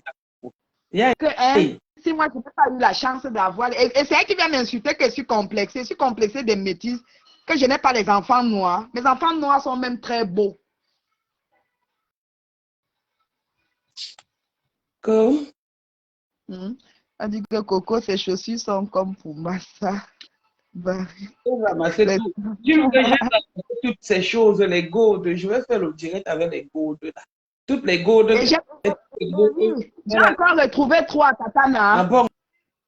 Si moi, je n'ai pas eu la chance d'avoir... Et c'est elle qui vient m'insulter que je suis complexée. Je suis complexée des métis, que je n'ai pas les enfants noirs. Mes enfants noirs sont même très beaux. Coco. On dit que Coco, ses chaussures sont comme pour Massa. Toutes ces choses, les gourdes, je vais faire le direct avec les gourdes. Toutes les gourdes. J'ai encore retrouvé 3, Tatana. Ah bon?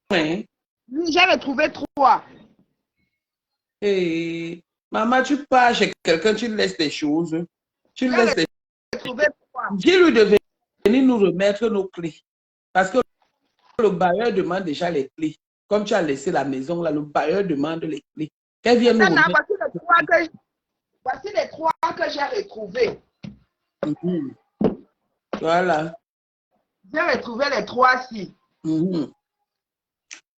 Hein? Oui, j'ai retrouvé 3. Hey, maman, tu pars chez quelqu'un, tu laisses des choses. Tu laisses des choses. Dis-lui de venir nous remettre nos clés. Parce que le bailleur demande déjà les clés. Comme tu as laissé la maison, là, le bailleur demande les clés. Qu'elle vienne nous Tata, remettre. voici les trois que j'ai retrouvés. Mhm. Voilà. J'ai retrouvé les trois-ci. Mhm.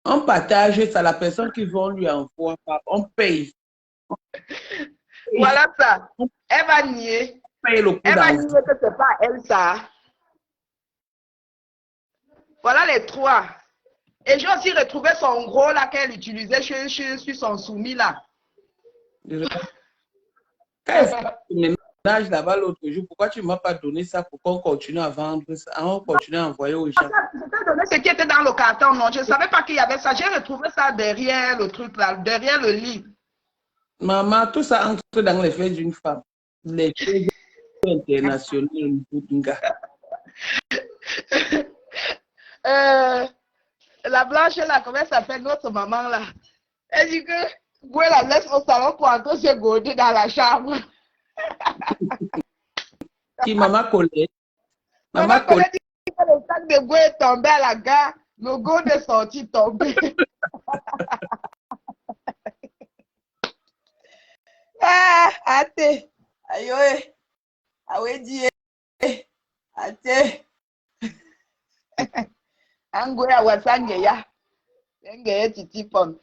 On partage ça, la personne qui vont lui envoie, on paye. Voilà ça. Elle va nier. On paye le coup Elle va d'envoi. nier que c'est pas elle ça. Voilà les trois. Et j'ai aussi retrouvé son gros là qu'elle utilisait sur son soumis là. Quand elle fait le ménage là-bas l'autre jour, pourquoi tu ne m'as pas donné ça pour qu'on continue à vendre ça, on continue à envoyer aux gens? Je t'ai donné ce qui était dans le carton, non? Je ne savais pas qu'il y avait ça. J'ai retrouvé ça derrière le truc là, derrière le lit. Maman, tout ça entre dans les fesses d'une femme. Les choses internationales. La blanche là, comment elle s'appelle, notre maman là? Elle dit que vous la laisse au salon pour entrer se goder dans la chambre. Qui, maman Colette? Maman Colette dit que le sac de Goué est tombé à la gare, le goût est sorti tombé. Ah, ate, ayoe, awedi, ate, angoué à wasange ya, ngeye titi pom.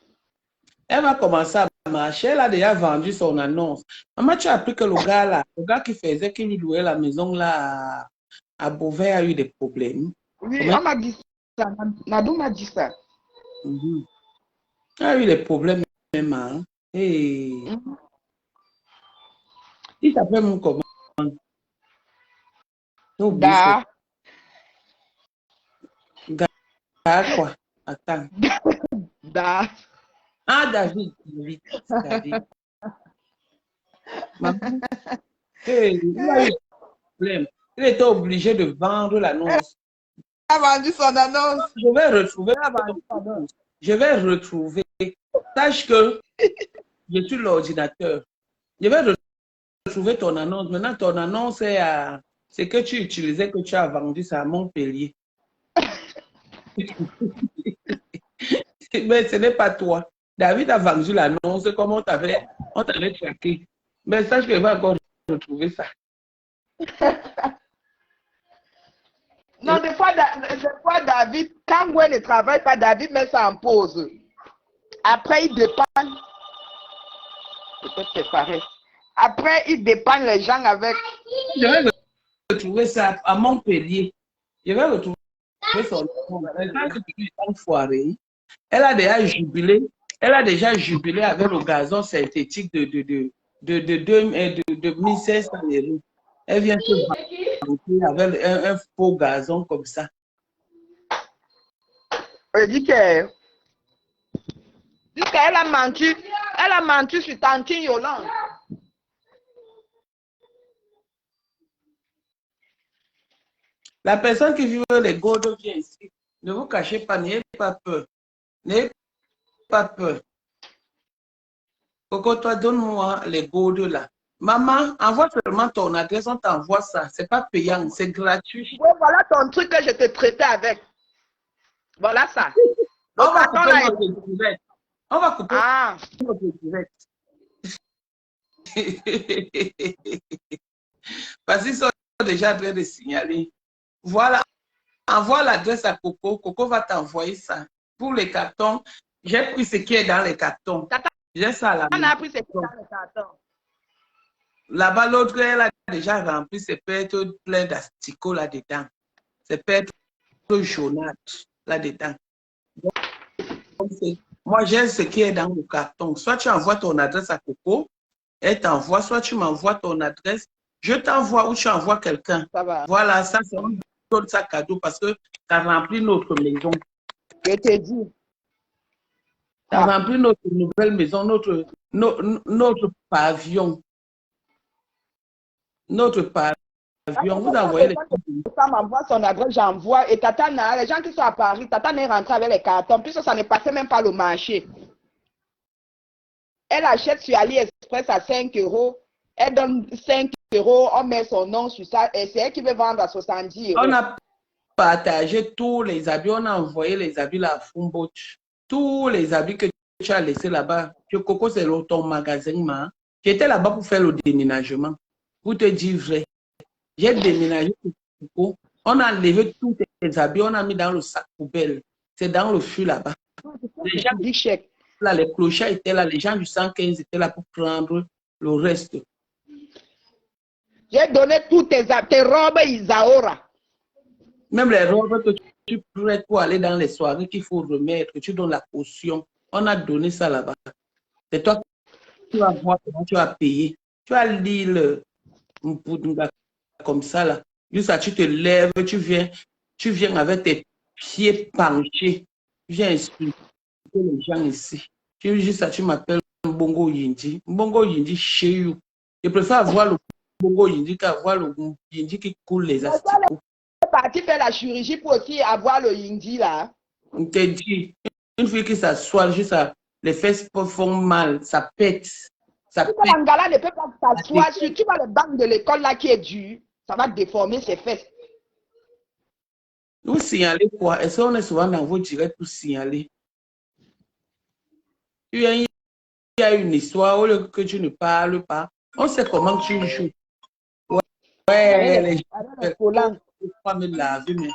Elle va commencer à marcher. Elle a déjà vendu son annonce. Maman, tu as appris que le gars qui faisait, qui lui louait la maison là à Beauvais a eu des problèmes. Oui, Comment? on m'a dit ça. Nadou m'a dit ça. Il a eu des problèmes même. Hein? Et... il s'appelle mon comment? Da. Da quoi? Attends. Da. Ah, David. Maman, hey, il a eu des problèmes. Il était obligé de vendre l'annonce. Il a vendu son annonce. Je vais retrouver. Je vais retrouver. Sache que je suis l'ordinateur. Je vais retrouver ton annonce. Maintenant, ton annonce est à... c'est que tu utilisais, que tu as vendu ça à Montpellier. Mais ce n'est pas toi. David a vendu l'annonce comme on t'avait traqué. Mais sache qu'il va encore retrouver ça. Non, des fois, David, quand Gwen ne travaille pas, David met ça en pause. Après, il dépanne. Peut-être c'est pareil. Après, il dépanne les gens avec. Je vais retrouver ça à Montpellier. Je vais retrouver son foiré. Elle a déjà jubilé. Elle a déjà jubilé avec le gazon synthétique de 1500 €. Elle vient se vanter avec un faux gazon comme ça. Elle dit qu'elle a menti. Elle a menti sur Tantine Yolande. La personne qui vit les Godos vient ici. Ne vous cachez pas, n'ayez pas peur. N'ayez pas peur. Coco, toi, donne-moi les Godos là. Maman, envoie seulement ton adresse, on t'envoie ça. C'est pas payant, c'est gratuit. Ouais, voilà ton truc que je te traitais avec. Voilà ça. On va couper notre direct. On va couper notre direct. Parce qu'ils sont déjà en train de signaler. Voilà. Envoie l'adresse à Coco. Coco va t'envoyer ça. Pour les cartons, j'ai pris ce qui est dans les cartons. J'ai ça à la maison. On a pris ce qui est dans les cartons. Là-bas, l'autre, elle a déjà rempli ses pêtres pleins d'asticots là-dedans. Ses pêtres jaunâtres là-dedans. Moi, j'ai ce qui est dans le carton. Soit tu envoies ton adresse à Coco, elle t'envoie, soit tu m'envoies ton adresse, je t'envoie ou tu envoies quelqu'un. Voilà, ça, c'est un autre sac cadeau parce que tu as rempli notre maison. Je t'ai dit. Tu as rempli notre nouvelle maison, notre pavillon. Notre pavillon. Vous envoyez les... Ça m'envoie son adresse, j'envoie. Et Tata, les gens qui sont à Paris, Tata n'est rentrée avec les cartons, puisque ça ne passait même pas le marché. Elle achète sur AliExpress à 5 €. Elle donne 5 €, on met son nom sur ça, et c'est elle qui veut vendre à 70 €. On a partagé tous les habits, on a envoyé les habits là à Fumboch. Tous les habits que tu as laissé là-bas. Coco, c'est ton magasin. J'étais là-bas pour faire le déménagement. Pour te dire vrai, j'ai déménagé pour Coco. On a enlevé tous tes habits, on a mis dans le sac poubelle. C'est dans le fût là-bas. Les gens, là, les clochards étaient là, les gens du 115 étaient là pour prendre le reste. J'ai donné toutes tes robes Isaora. Même les robes que tu prêtes pour aller dans les soirées qu'il faut remettre, tu donnes la caution. On a donné ça là-bas. C'est toi qui vas voir comment tu vas payer. Tu vas lire le comme ça là. Juste ça, tu te lèves, tu viens avec tes pieds penchés. Tu viens expliquer les gens ici. Tu juste ça, tu m'appelles Mbongo Yindi. Mbongo Yindi chez you. Je préfère avoir le Mbongo Yindi qu'avoir le Yindi qui coule les asticots. Parti faire la chirurgie pour aussi avoir le Yindi là. On te dit, une fille qui s'assoit, juste ça, les fesses font mal, ça pète. Ça pète. L'angala ne peut pas s'asseoir sur. Tu vois le banc de l'école là qui est dur, ça va déformer ses fesses. Vous signalez quoi? Est-ce qu'on est souvent dans vos directs pour signaler? Il y a une histoire, au lieu que tu ne parles pas, on sait comment tu joues. Ouais, les gens pas me laver, mais...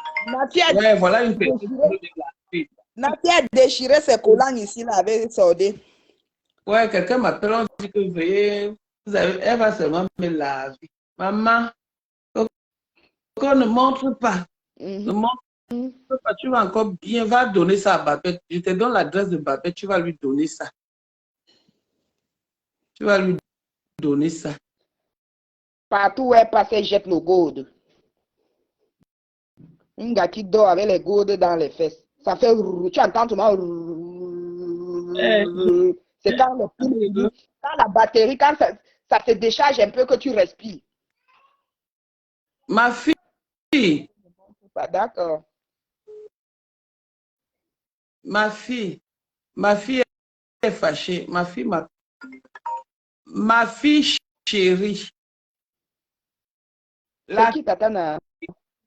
Ouais, voilà une personne qui me laver. Nati a déchiré ses collants ici là avec Sordé. Ouais, quelqu'un m'appelle, on dit que veuillez, elle va seulement me laver. Maman, qu'on ne montre pas. Ne montre pas, tu vas encore bien, va donner ça à Babette. Je te donne l'adresse de Babette, tu vas lui donner ça. Tu vas lui donner ça. Partout où elle passe, elle jette le gourde. Un gars qui dort avec les gourdes dans les fesses. Ça fait... Tu entends tout le monde. C'est quand la batterie, quand ça te décharge un peu que tu respires. Ma fille. Pas d'accord. Ma fille est fâchée. Ma fille chérie. C'est qui Tatana?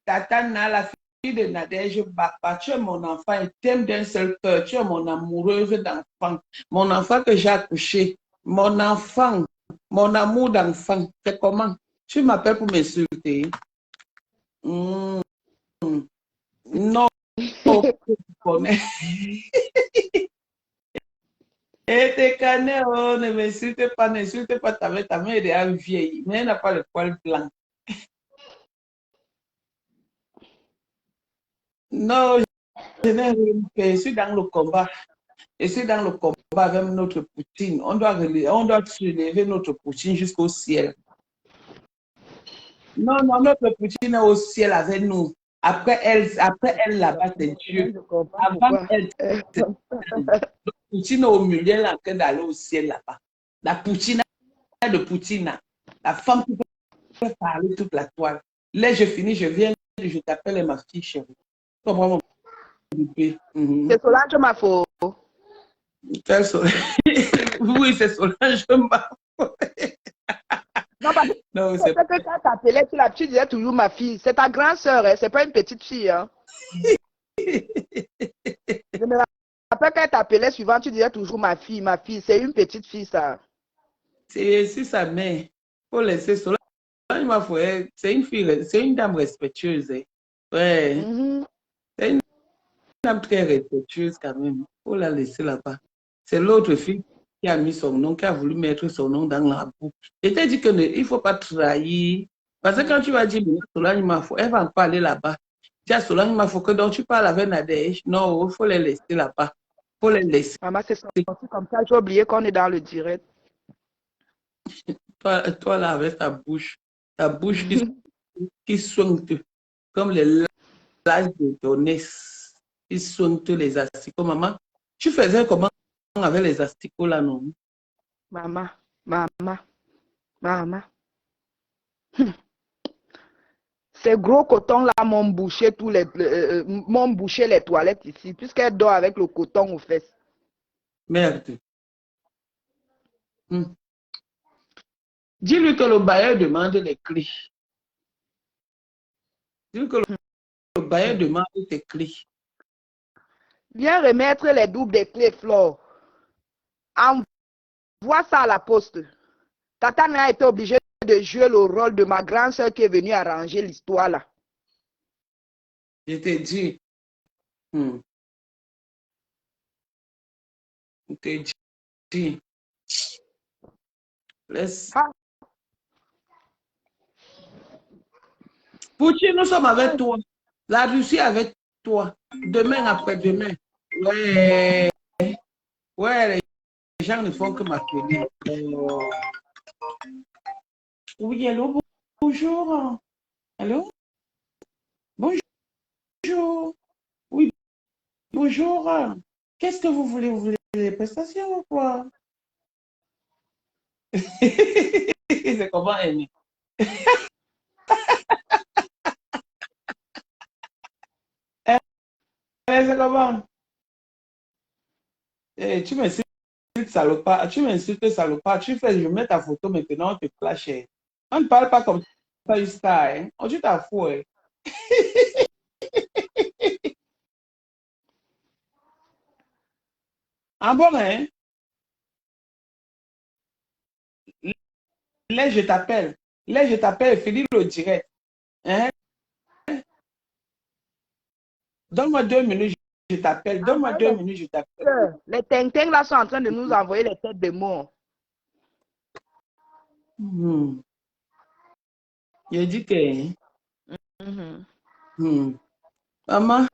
Tatana, la fille de Nadège Bapa, tu es mon enfant, elle t'aime d'un seul cœur, tu es mon amoureuse d'enfant, mon enfant que j'ai accouché, mon enfant, mon amour d'enfant. C'est comment? Tu m'appelles pour m'insulter? Non, tu connais. Et tes canets, oh, ne m'insulte pas, n'insulte pas ta mère est déjà vieille, mais elle n'a pas le poil blanc. Non, je n'ai rien fait. Je suis dans le combat. Je suis dans le combat avec notre Poutine. On doit soulever notre Poutine jusqu'au ciel. Non, notre Poutine est au ciel avec nous. Après elle là-bas, c'est Dieu. Avant elle, le Poutine est au milieu, elle est en train d'aller au ciel là-bas. La Poutine de Poutine, la femme qui peut parler toute la toile. Là, je finis, je viens, je t'appelle ma fille chérie. Comment c'est Solange Mafo. Quel Solange? Oui, c'est Solange Mafo. Non, c'est que quand t'appelais, tu disais toujours ma fille. C'est ta grande sœur, hein? C'est pas une petite fille. Hein? Je me rappelle quand t'appelais souvent, tu disais toujours ma fille, ma fille. C'est une petite fille, ça. C'est sa mère. Faut laisser Solange Mafo. C'est une fille, c'est une dame respectueuse. Hein? Ouais. C'est une dame très respectueuse quand même. Il faut la laisser là-bas. C'est l'autre fille qui a mis son nom, qui a voulu mettre son nom dans la boucle. Je t'ai dit qu'il ne faut pas trahir. Parce que quand tu vas dire Solange Mafo, elle va encore aller là-bas. Tu as Solange Mafo, que donc tu parles avec Nadège. Non, il faut les laisser là-bas. Il faut les laisser. Maman, c'est sorti comme ça. J'ai oublié qu'on est dans le direct. Toi là, avec ta bouche qui soigne comme les plages de Donès, qui soignent les asticots. Maman, tu faisais comment avec les asticots là, non? Maman. Ces gros cotons là m'ont bouché les toilettes ici, puisqu'elle dort avec le coton aux fesses. Merde. Dis-lui que le bailleur demande les clés. Dis-lui que le bailleur demande tes clés. Viens remettre les doubles des clés, Flore. Envoie ça à la poste. Tata a été obligée de jouer le rôle de ma grande soeur qui est venue arranger l'histoire là. Je t'ai dit. Je t'ai dit. Laisse. Ah. Poutine, nous sommes avec toi. La Russie avec toi. Demain, après-demain. Ouais. Ouais, les gens ne font que m'appeler. Oui, allô, bonjour. Allô? Bonjour. Oui, bonjour. Qu'est-ce que vous voulez? Vous voulez des prestations ou quoi? C'est comment, Annie? C'est comment? Tu m'insultes, salopard. Tu m'insultes, salopard. Je mets ta photo maintenant, on te flash. On ne parle pas comme ça, jusqu'à, hein. Oh, tu t'en fous, hein. Ah bon, hein? Là, je t'appelle. Là, je t'appelle, Philippe le direct. Hein? Donne-moi 2 minutes, je t'appelle. Donne-moi 2 minutes, je t'appelle. Les Teng là sont en train de nous envoyer les têtes de mort. Il dit que... Maman,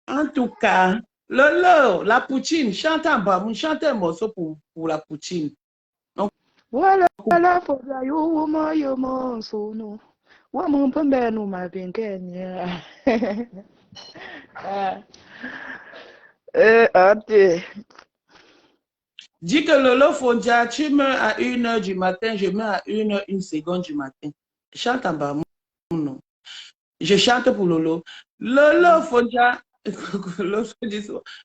en tout cas, Lolo, la poutine, chante un bas, chante un morceau pour la poutine. Voilà, la folia, yo, mo, sono. Wa mon pembe no ma pinkenya. Dis que Lolo Fondia, tu meurs à 1h du matin, je meurs à 1h, 1 seconde du matin. Chante en bas, non. Je chante pour Lolo. Lolo Fondia,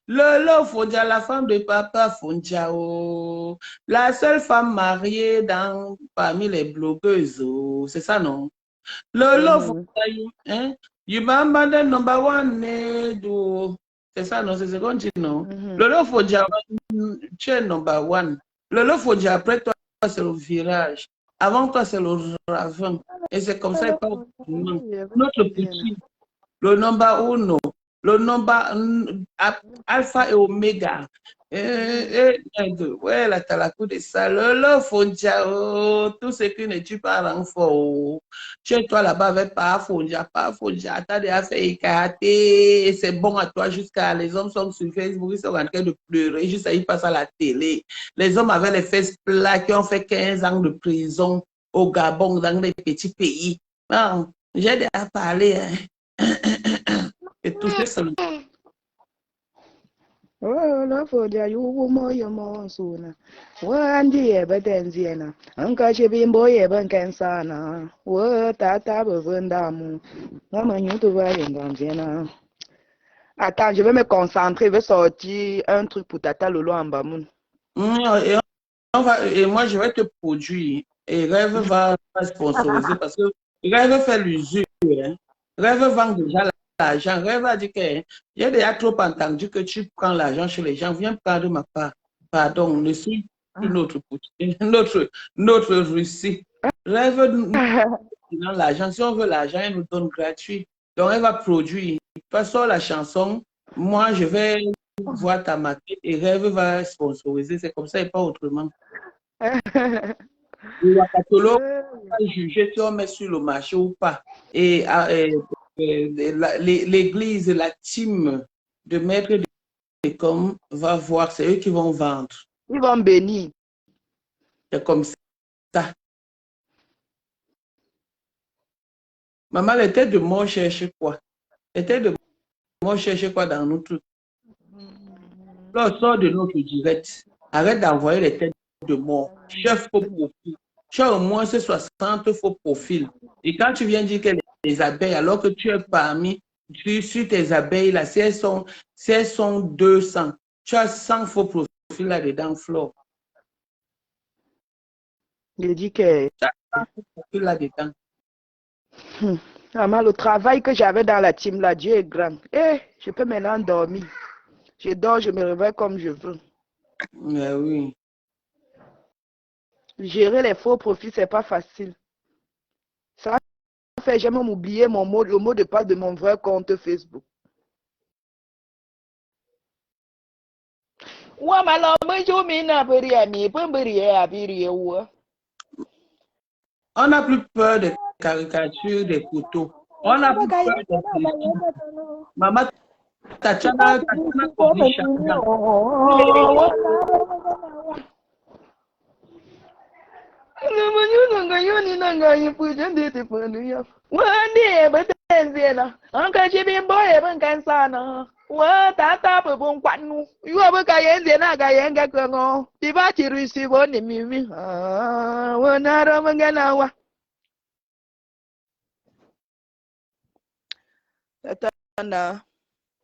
Lolo Fondia, la femme de papa Fondia, oh, la seule femme mariée parmi les blogueuses, oh, c'est ça, non? Lolo Fondia, hein? You remember the number one, c'est ça, non? C'est ce qu'on dit, non? Lolo Fondia, tu es number one. Lolo Fondia, après toi, c'est le virage. Avant toi, c'est le ravin. Et c'est comme ça, notre petit, le number uno, le number alpha et oméga. Ouais, là, t'as la coup de ça. Lolo Fondia, oh, tout ce qui ne tue pas l'enfant. Chez toi là-bas, avec pas Fondia, t'as déjà fait écarter. C'est bon à toi jusqu'à. Les hommes sont sur Facebook, ils sont en train de pleurer, juste à y passer à la télé. Les hommes avaient les fesses plats qui ont fait 15 ans de prison au Gabon, dans les petits pays. Non, j'ai déjà parlé. Hein. Et tout ça. La folia, yo, mo, sono. Wandi, betenziena. Anka chibimbo, benkensana. Tata, bevendamu. Attends, je vais me concentrer, je vais sortir un truc pour Tata Lolo en Bamoun. Et moi, je vais te produire. Et Rêve va sponsoriser parce que Rêve fait l'usure. Hein. Rêve vend déjà l'argent. Rêve a dit que j'ai déjà trop entendu que tu prends l'argent chez les gens. Viens prendre ma part. Pardon, ne suis plus notre Russie. Rêve nous donne l'argent. Si on veut l'argent, elle nous donne gratuit. Donc, elle va produire. Pas sort la chanson. Moi, je vais voir ta maquette et Rêve va sponsoriser. C'est comme ça et pas autrement. Wakatolo va juger si on met sur le marché ou pas. Et l'église, la team de maître de com va voir, c'est eux qui vont vendre. Ils vont bénir. C'est comme ça. Maman, les têtes de mort cherchent quoi? Les têtes de mort cherchent quoi dans notre... Là, on sort de notre direct. Arrête d'envoyer les têtes de mort. Chef faux profil. Tu as au moins ces 60 faux profils. Et quand tu viens dire que les abeilles, alors que tu es parmi, sur tes abeilles, là, si elles sont 200, tu as 100 faux profils là-dedans, Flo. Je dis que... Tu as 100 faux profils là-dedans. Le travail que j'avais dans la team là, Dieu est grand. Je peux maintenant dormir. Je dors, je me réveille comme je veux. Oui. Gérer les faux profits, c'est pas facile. Ça fait jamais m'oublier le mot de passe de mon vrai compte Facebook. Ouais, mais alors, moi, je On n'a plus peur des caricatures, des photos. On n'a plus peur des selfies. Maman, Tatiana corrige chaque dent.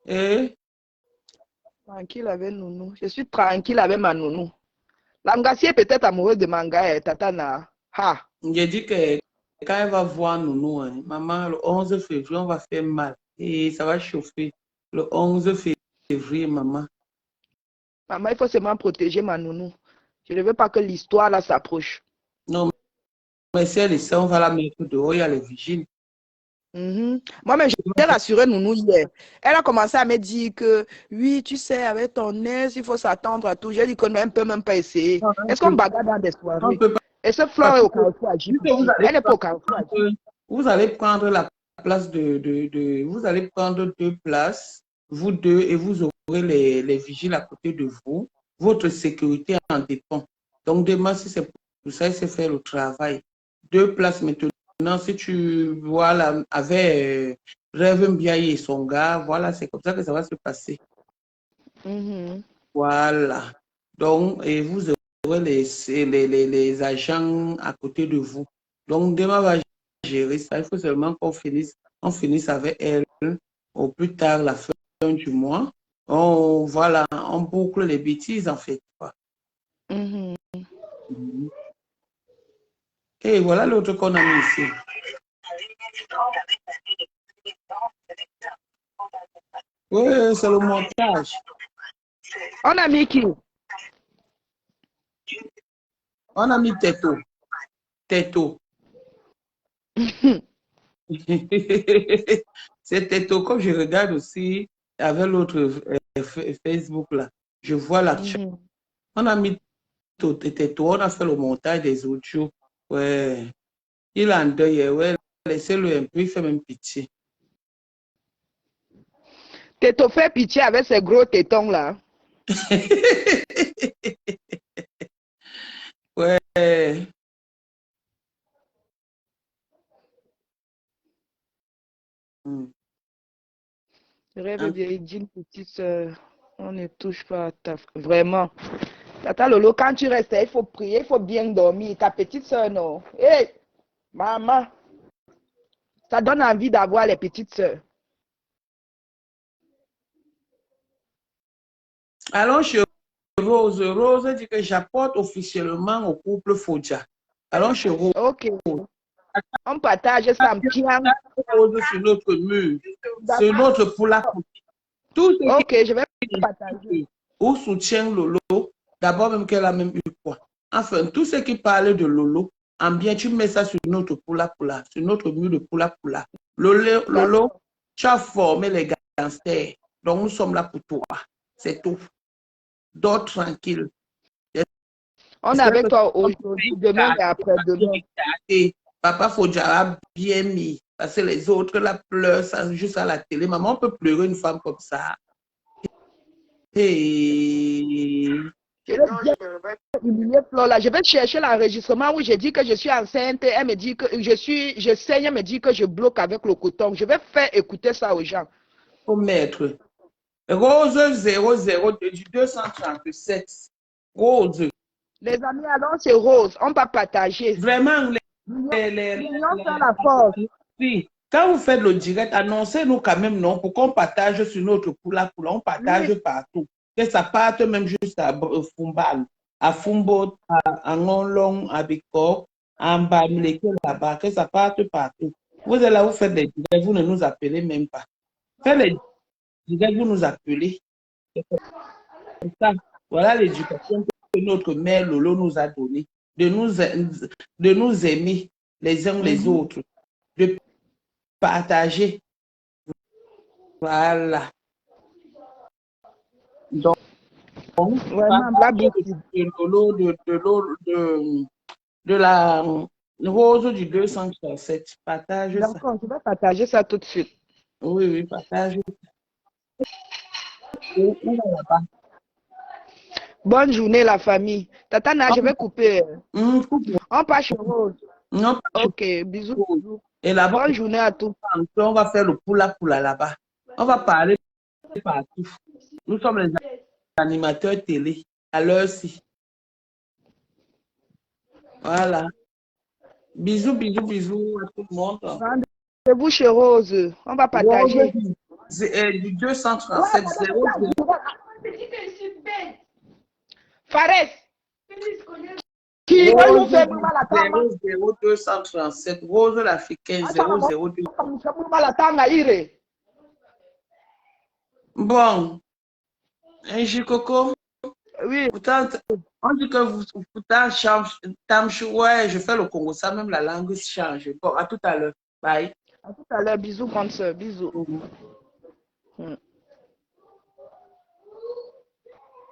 Eh? Tranquille avec Nounou. Je suis tranquille avec ma Nounou. L'Angassi est peut-être amoureuse de Manga et Tatana. Ha. J'ai dit que quand elle va voir Nounou, hein, maman, le 11 février, on va faire mal. Et ça va chauffer. Le 11 février, maman. Maman, il faut seulement protéger ma Nounou. Je ne veux pas que l'histoire là s'approche. Non, mais si elle essaie, on va la mettre dehors, il y a les vigiles. Moi, mais j'ai rassuré Nounou hier. Elle a commencé à me dire que, oui, tu sais, avec ton aise, il faut s'attendre à tout. J'ai dit qu'on ne peut même pas essayer. Est-ce qu'on bagarre dans des soirées? Et ce Flore est au Carrefour à Djibouti. Elle n'est pas au Carrefour à Djibouti. Vous allez prendre la place vous allez prendre 2 places, vous deux, et vous aurez les vigiles à côté de vous. Votre sécurité en dépend. Donc, demain, si c'est pour ça, c'est faire le travail. 2 places maintenant. Si tu vois là, avec Rêve Mbiaye et son gars, voilà, c'est comme ça que ça va se passer. Voilà. Donc, et vous aurez les agents à côté de vous. Donc, demain, on va gérer ça. Il faut seulement qu'on finisse avec elle au plus tard, la fin du mois. Voilà, on boucle les bêtises, en fait. Et voilà l'autre qu'on a mis ici. Oui, c'est le montage. On a mis qui? On a mis Teto. Teto. C'est Teto. Comme je regarde aussi avec l'autre Facebook là, je vois la chat. On a mis Teto. On a fait le montage des audios. Ouais. Il est en deuil. Ouais. Laissez-le un peu. Il fait même pitié. Teto fait pitié avec ses gros tétons là. Ouais. Rêve vieille d'une petite soeur. On ne touche pas à ta... Vraiment. Tata Lolo, quand tu restes, il faut prier, il faut bien dormir. Ta petite soeur, non. Hé, hey, maman. Ça donne envie d'avoir les petites soeurs. Allons chez Rose. Rose dit que j'apporte officiellement au couple Fodja. Allons chez Rose. Ok. On partage ça bien. Rose sur notre mur. C'est notre pour la tout ce ok, je vais partager. Ou soutient Lolo. D'abord même qu'elle a même eu quoi. Enfin, tout ce qui parle de Lolo, en bien, tu mets ça sur notre poula, sur notre mur de poula. Lolo, tu as formé les gangsters. Donc nous sommes là pour toi. C'est tout. Dors tranquille. On est avec toi aujourd'hui, demain et après-demain. Papa Fodja a bien mis. Parce que les autres là pleurent juste à la télé. Maman, on peut pleurer une femme comme ça. Et... Je vais chercher l'enregistrement où j'ai dit que je suis enceinte. Elle me dit que je saigne, elle me dit que je bloque avec le coton. Je vais faire écouter ça aux gens. Faut mettre Rose 00 du 237. Rose. Les amis, alors c'est Rose. On va partager. Vraiment, la force. Oui. Quand vous faites le direct, annoncez-nous quand même, non, pour qu'on partage sur notre poula. On partage partout. Que ça parte même juste à Fumbal, à Fumbo, à Ngonlong, à Bikor, à Mbamleke là-bas, que ça parte partout. Vous êtes là, vous faites des directs, vous ne nous appelez même pas. Faites les directs, vous nous appelez. Comme ça, Voilà l'éducation que notre mère Lolo nous a donnée, de nous aimer les uns les autres, de partager. Voilà. Donc, Vraiment, parler de Lolo, de la rose du 237. Partage ça. d'accord, je vais partager ça tout de suite. Oui, oui, partage. Et on va là-bas. Bonne journée, la famille. Tatana, je vais couper. Coupe. On part chez Rose. Non, Ok, bisous. Bisous. et là-bas, Bonne journée à tous. on va faire le poula là-bas. On va parler partout. Nous sommes les animateurs télé à l'heure-ci. Voilà. Bisous, bisous, bisous à tout le monde. Rendez-vous chez Rose. On va partager. Du 237 0. Fares. Qui va nous faire mal à ta 0237 Rose l'Africaine 002. Bon, Coco. Oui. Pourtant, on dit que pourtant, ouais, je fais le Congo, ça même la langue change. Bon, à tout à l'heure. Bye. À tout à l'heure. Bisous, grande soeur. Bisous.